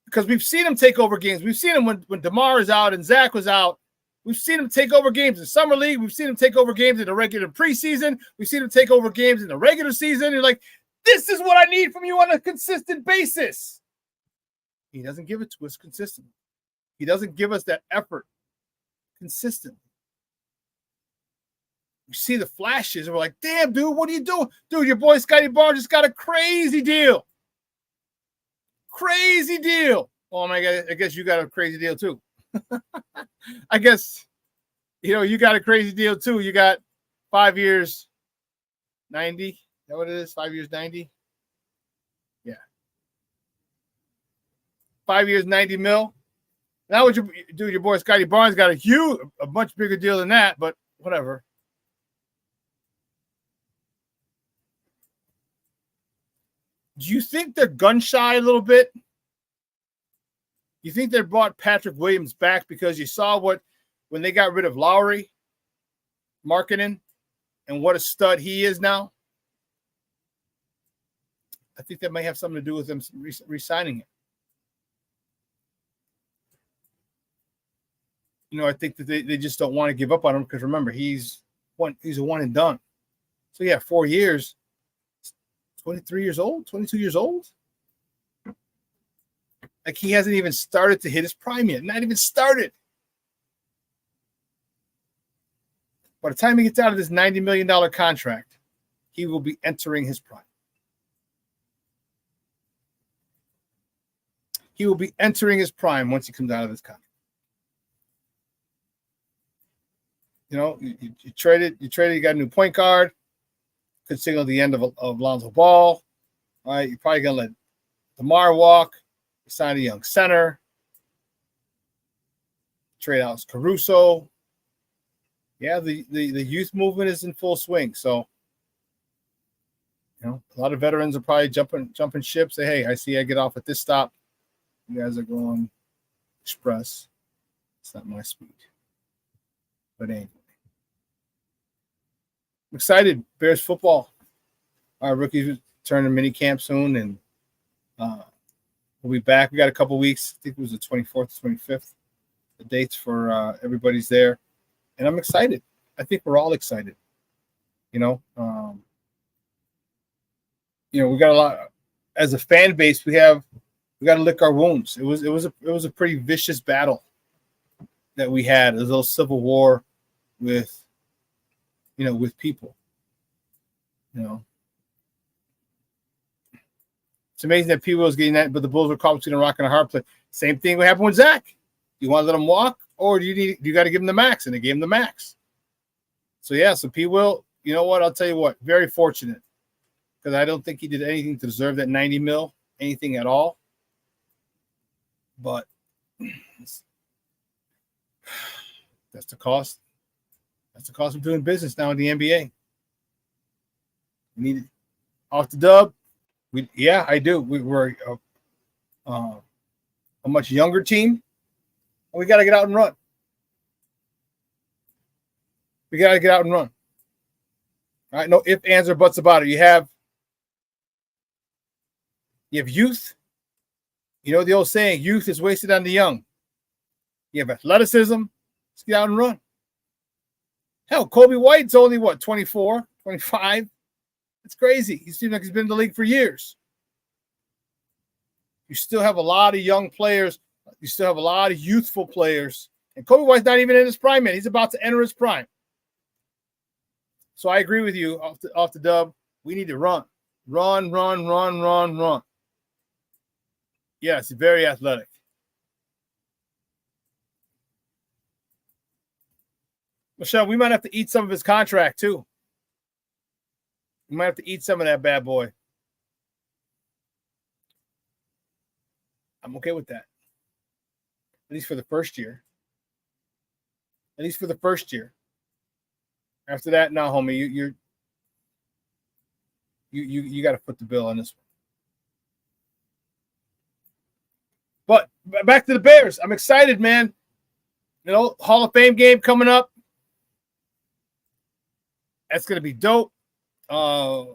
because we've seen him take over games. We've seen him when DeMar is out and Zach was out. We've seen him take over games in Summer League. We've seen him take over games in the regular preseason. We've seen him take over games in the regular season. You're like, this is what I need from you on a consistent basis. He doesn't give it to us consistently. He doesn't give us that effort consistently. We see the flashes and we're like, damn, dude, what are you doing? Dude, your boy Scotty Barnes just got a crazy deal. Crazy deal. Oh my God, I guess you got a crazy deal too. I guess, you know, you got a crazy deal too. You got 5 years, 90. Is that what it is? 5 years, 90? Yeah. 5 years, 90 mil. Now what you do? Your boy Scotty Barnes got a much bigger deal than that, but whatever. Do you think they're gun shy a little bit? You think they brought Patrick Williams back because you saw when they got rid of Lowry, Markkanen, and what a stud he is now? I think that may have something to do with them re-signing him. You know, I think that they just don't want to give up on him because remember, he's a one and done. So yeah, 4 years, 23 years old, 22 years old. Like he hasn't even started to hit his prime yet. Not even started. By the time he gets out of this $90 million contract, he will be entering his prime. He will be entering his prime once he comes out of this contract. You know, you traded, you got a new point guard. Could signal the end of Lonzo Ball. All right, you're probably going to let DeMar walk. You sign a young center. Trade out Caruso. Yeah, the youth movement is in full swing. So, you know, a lot of veterans are probably jumping ship. Say, hey, I see I get off at this stop. You guys are going express. It's not my speed. But anyway. I'm excited. Bears football. Our rookies return to mini camp soon, and we'll be back. We got a couple weeks. I think it was the 24th, 25th. The dates for everybody's there, and I'm excited. I think we're all excited. You know, we got a lot as a fan base. We got to lick our wounds. It was a pretty vicious battle that we had. It was a little civil war with people. You know, it's amazing that people was getting that, but the Bulls were caught between a rock and a hard place. Same thing what happened with Zach. You want to let him walk, or do you got to give him the max? And they gave him the max. So yeah, so P. Will, you know what? I'll tell you what, very fortunate, because I don't think he did anything to deserve that 90 mil, anything at all. But that's the cost. That's the cost of doing business now in the NBA. We need it off the dub. I do. We're a much younger team. We got to get out and run. We got to get out and run. All right, no ifs, ands, or buts about it. You have youth. You know the old saying, youth is wasted on the young. You have athleticism. Let's get out and run. Hell, Kobe White's only, 24, 25? It's crazy. He seems like he's been in the league for years. You still have a lot of young players. You still have a lot of youthful players. And Kobe White's not even in his prime yet. He's about to enter his prime. So I agree with you off the dub. We need to run. Run. Yes, very athletic. Michelle, we might have to eat some of his contract too. We might have to eat some of that bad boy. I'm okay with that. At least for the first year. After that, no, homie, you got to foot the bill on this one. But back to the Bears. I'm excited, man. You know, Hall of Fame game coming up. That's going to be dope. I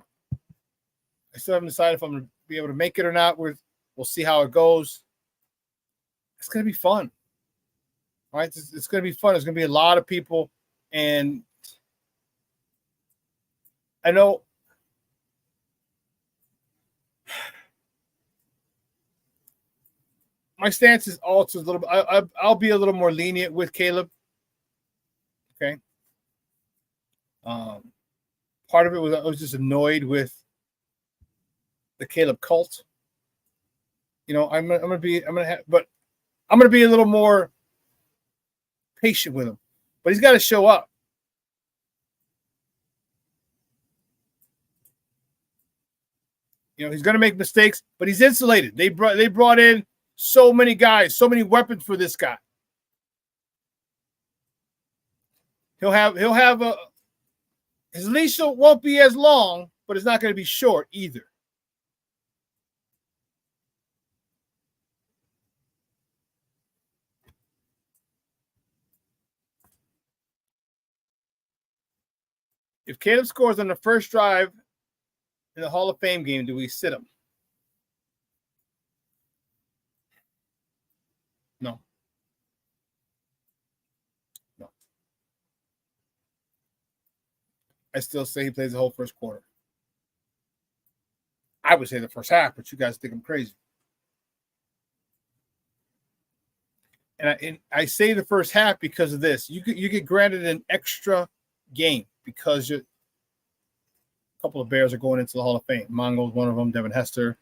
still haven't decided if I'm going to be able to make it or not. We'll see how it goes. It's going to be fun. All right, it's going to be fun. There's going to be a lot of people, and I know my stance is also a little bit. I'll be a little more lenient with Caleb. Okay. Part of it was I was just annoyed with the Caleb cult. You know, I'm gonna be a little more patient with him, but he's got to show up. You know, he's gonna make mistakes, but he's insulated. They brought in so many guys, so many weapons for this guy. He'll have his leash won't be as long, but it's not going to be short either. If Caleb scores on the first drive in the Hall of Fame game, do we sit him? No. I still say he plays the whole first quarter. I would say the first half, but you guys think I'm crazy. And I say the first half because of this. You get granted an extra game because a couple of Bears are going into the Hall of Fame. Mongo's one of them, Devin Hester,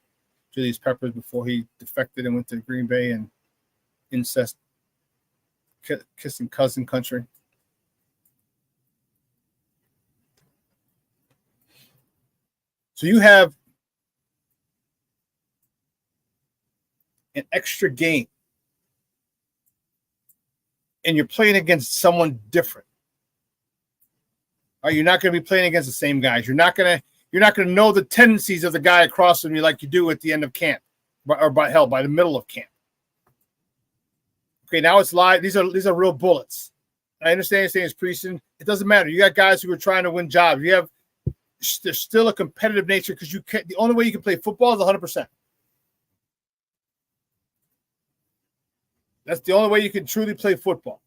Julius Peppers before he defected and went to Green Bay and incest kissing cousin country. So you have an extra game and you're playing against someone different. All right, you're not going to be playing against the same guys. You're not going to know the tendencies of the guy across from you like you do at the end of camp, or by the middle of camp. Okay, now it's live. These are real bullets. I understand you're saying it's preseason. It doesn't matter. You got guys who are trying to win jobs. There's still a competitive nature because the only way you can play football is 100%. That's the only way you can truly play football.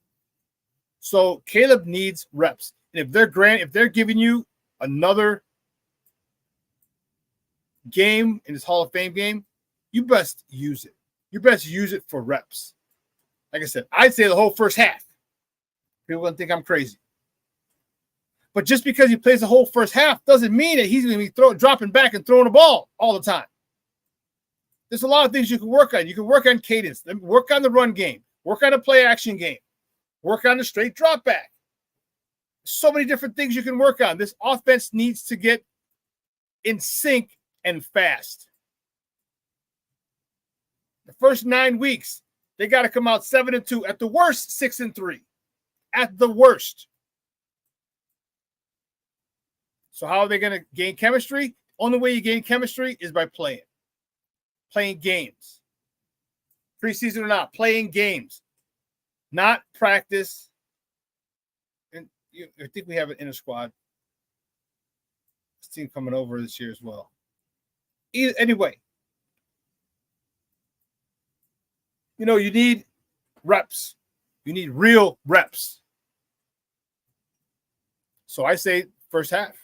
So Caleb needs reps. And if they're giving you another game in this Hall of Fame game, you best use it. You best use it for reps. Like I said, I'd say the whole first half. People are going to think I'm crazy. But just because he plays the whole first half doesn't mean that he's going to be dropping back and throwing the ball all the time. There's a lot of things you can work on. You can work on cadence, work on the run game, work on the play action game, work on the straight drop back. So many different things you can work on. This offense needs to get in sync and fast. The first 9 weeks, they got to come out 7-2, at the worst 6-3, at the worst. So how are they going to gain chemistry? Only way you gain chemistry is by playing games. Preseason or not, playing games, not practice. And I think we have it in a squad. This team coming over this year as well. Anyway, you need reps. You need real reps. So I say first half.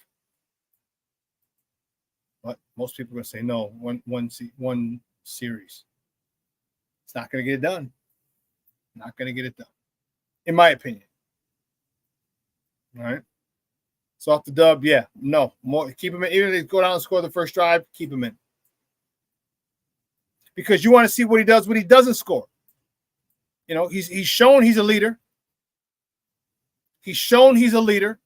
But most people are going to say no, one series. It's not going to get it done. Not going to get it done, in my opinion. All right. So off the dub, yeah, no more. Keep him in. Even if they go down and score the first drive, keep him in. Because you want to see what he does when he doesn't score. He's shown he's a leader. He's shown he's a leader.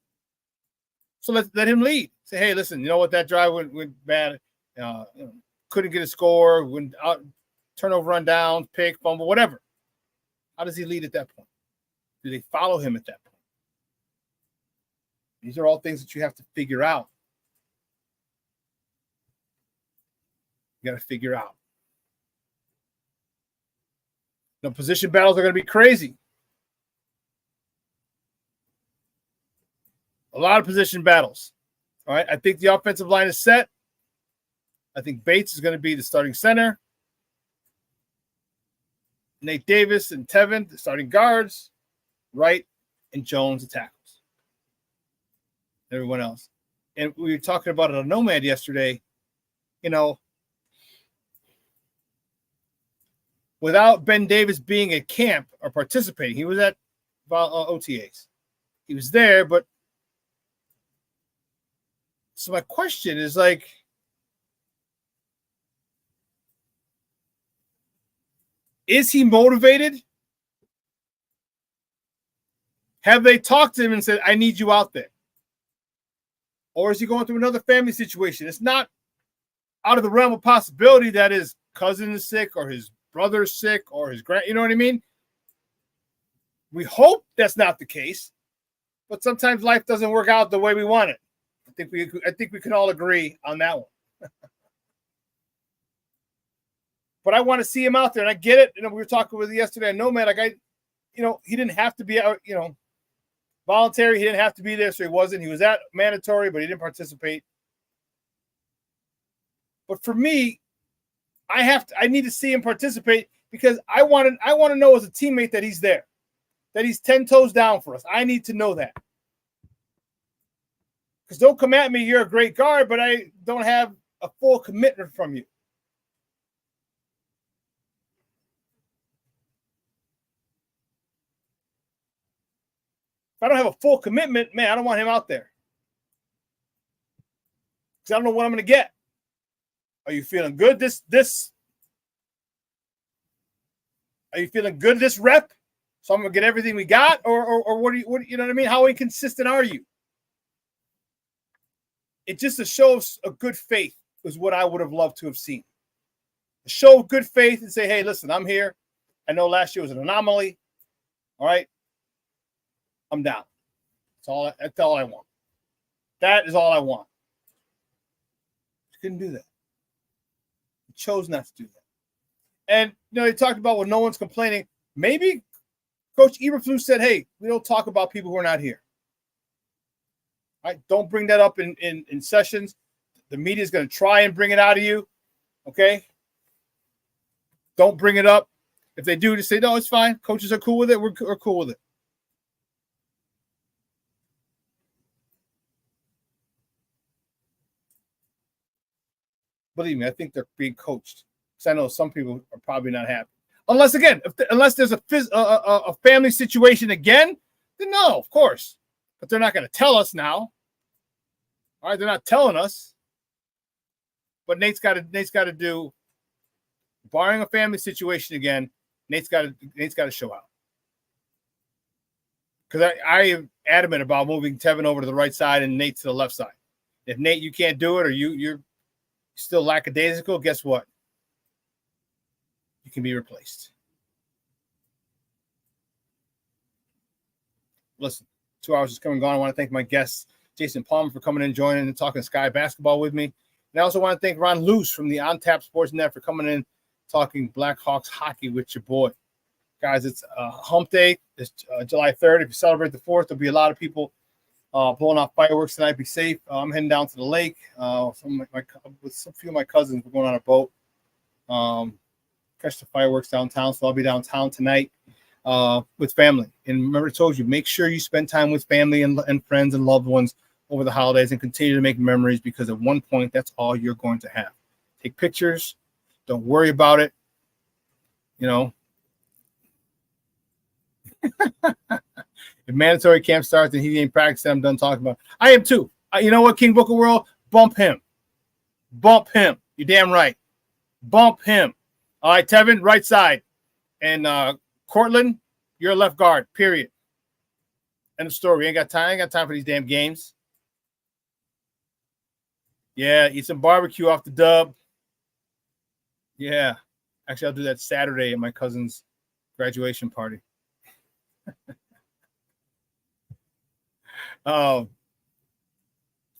So let him lead. Say, hey, listen, you know what? That drive went bad. Couldn't get a score. Went out, turnover, run down, pick, fumble, whatever. How does he lead at that point? Do they follow him at that point? These are all things that you have to figure out. You got to figure out. Position battles are going to be crazy. A lot of position battles. All right. I think the offensive line is set. I think Bates is going to be the starting center. Nate Davis and Tevin, the starting guards. Wright and Jones, the tackles. Everyone else. And we were talking about it on Nomad yesterday. Without Ben Davis being at camp or participating, he was at OTAs. He was there, but so my question is is he motivated? Have they talked to him and said, I need you out there? Or is he going through another family situation? It's not out of the realm of possibility that his cousin is sick or his brother is sick or his you know what I mean? We hope that's not the case, but sometimes life doesn't work out the way we want it. I think we can all agree on that one. But I want to see him out there, and I get it. We were talking with yesterday. I know, man, he didn't have to be out, voluntary. He didn't have to be there, so he wasn't. He was at mandatory, but he didn't participate. But for me, I need to see him participate because I want to know as a teammate that he's there, that he's 10 toes down for us. I need to know that. Because don't come at me, you're a great guard, but I don't have a full commitment from you. If I don't have a full commitment, man, I don't want him out there. Because I don't know what I'm going to get. Are you feeling good Are you feeling good this rep? So I'm going to get everything we got? Or what you know what I mean? How inconsistent are you? It just shows a good faith is what I would have loved to have seen. A show of good faith and say, hey, listen, I'm here. I know last year was an anomaly. All right. I'm down. That's all I want. That is all I want. You couldn't do that. You chose not to do that. And, they talked about when no one's complaining. Maybe Coach Eberflus said, hey, we don't talk about people who are not here. All right? Don't bring that up in sessions. The media is going to try and bring it out of you. Okay? Don't bring it up. If they do, just say, no, it's fine. Coaches are cool with it. We're cool with it. Believe me, I think they're being coached. Because I know some people are probably not happy. Unless there's a family situation again, then no, of course. But they're not going to tell us now. All right, they're not telling us. But Nate's got to do, barring a family situation again, Nate's got to show out. Because I am adamant about moving Tevin over to the right side and Nate to the left side. If Nate, you can't do it, or you're still lackadaisical, guess what? You can be replaced. Listen, 2 hours is coming and gone. I want to thank my guests, Jason Palmer, for coming in, joining, and talking Sky basketball with me. And I also want to thank Ron Luce from the On Tap Sports Net for coming in, talking Blackhawks hockey with your boy. Guys, it's Hump Day. It's July 3rd. If you celebrate the 4th, there'll be a lot of people blowing off fireworks tonight. Be safe. I'm heading down to the lake. With a few of my cousins, we're going on a boat. Catch the fireworks downtown. So I'll be downtown tonight with family. And remember, I told you, make sure you spend time with family and friends and loved ones over the holidays and continue to make memories, because at one point, that's all you're going to have. Take pictures. Don't worry about it. If mandatory camp starts and he ain't practicing, I'm done talking about it. I am too. You know what, King Booker World? Bump him. Bump him. You're damn right. Bump him. All right, Tevin, right side. And Cortland, you're a left guard, period. End of story. I ain't got time for these damn games. Yeah, eat some barbecue off the dub. Yeah. Actually, I'll do that Saturday at my cousin's graduation party. But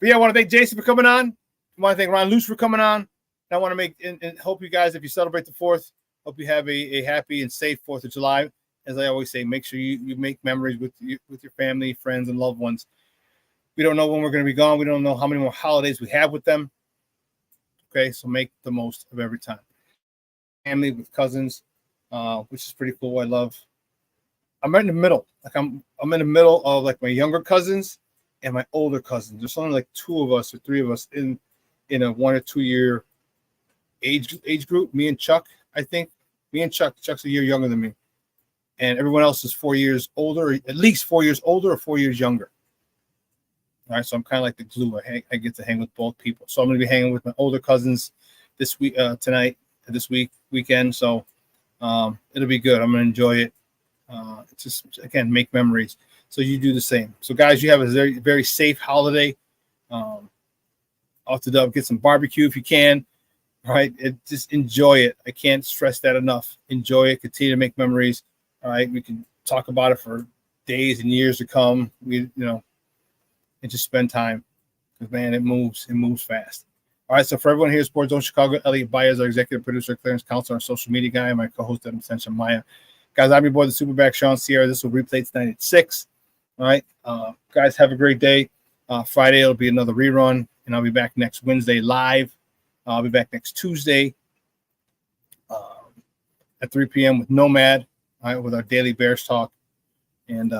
yeah, I want to thank Jason for coming on. I want to thank Ron Luce for coming on. And I want to make and hope you guys, if you celebrate the 4th, hope you have a happy and safe 4th of July. As I always say, make sure you make memories with your family, friends, and loved ones. We don't know when we're going to be gone. We don't know how many more holidays we have with them. Okay, so make the most of every time. Family with cousins, which is pretty cool. I'm right in the middle. Like I'm in the middle of like my younger cousins and my older cousins. There's only like 2 of us or 3 of us in a 1 or 2 year age group. Me and Chuck, I think. Me and Chuck's a year younger than me. And everyone else is 4 years older, or at least 4 years older or 4 years younger. All right, so I'm kind of like the glue. I get to hang with both people. So I'm going to be hanging with my older cousins this week, weekend. So it'll be good. I'm going to enjoy it. Just, again, make memories. So you do the same. So, guys, you have a very, very safe holiday. Off the dub, get some barbecue if you can. All right, just enjoy it. I can't stress that enough. Enjoy it. Continue to make memories. All right, we can talk about it for days and years to come. And just spend time, because man, it moves fast. All right, so for everyone here at Sports Zone Chicago, Elliot Baez, our executive producer, Clarence Counsel, our social media guy, and my co-host Adam Sencha Maya. Guys, I'm your boy, the SuperBack, Shawn Sierra. This will replay tonight at 6. All right, guys, have a great day. Friday it'll be another rerun, and I'll be back next Wednesday live. I'll be back next Tuesday at 3 p.m. with Nomad, all right, with our daily Bears talk. And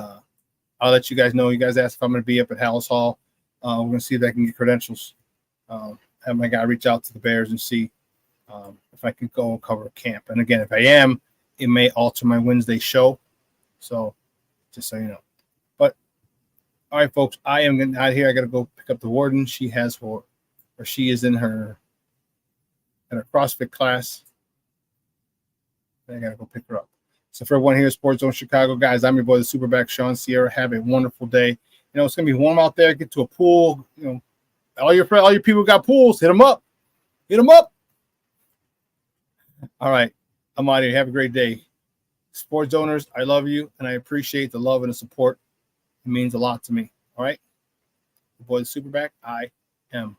I'll let you guys know. You guys asked if I'm going to be up at Hallis Hall. We're going to see if I can get credentials. have my guy reach out to the Bears and see if I can go and cover a camp. And again, if I am, it may alter my Wednesday show. So just so you know. But all right, folks, I am getting out of here. I got to go pick up the warden. She is in her CrossFit class. I got to go pick her up. So for everyone here at Sports Zone Chicago, guys, I'm your boy, the SuperBack, Shawn Sierra. Have a wonderful day. You know, it's going to be warm out there. Get to a pool. You know, all your people who got pools, hit them up. Hit them up. All right. I'm out of here. Have a great day. Sports owners, I love you, and I appreciate the love and the support. It means a lot to me. All right? The boy, the SuperBack, I am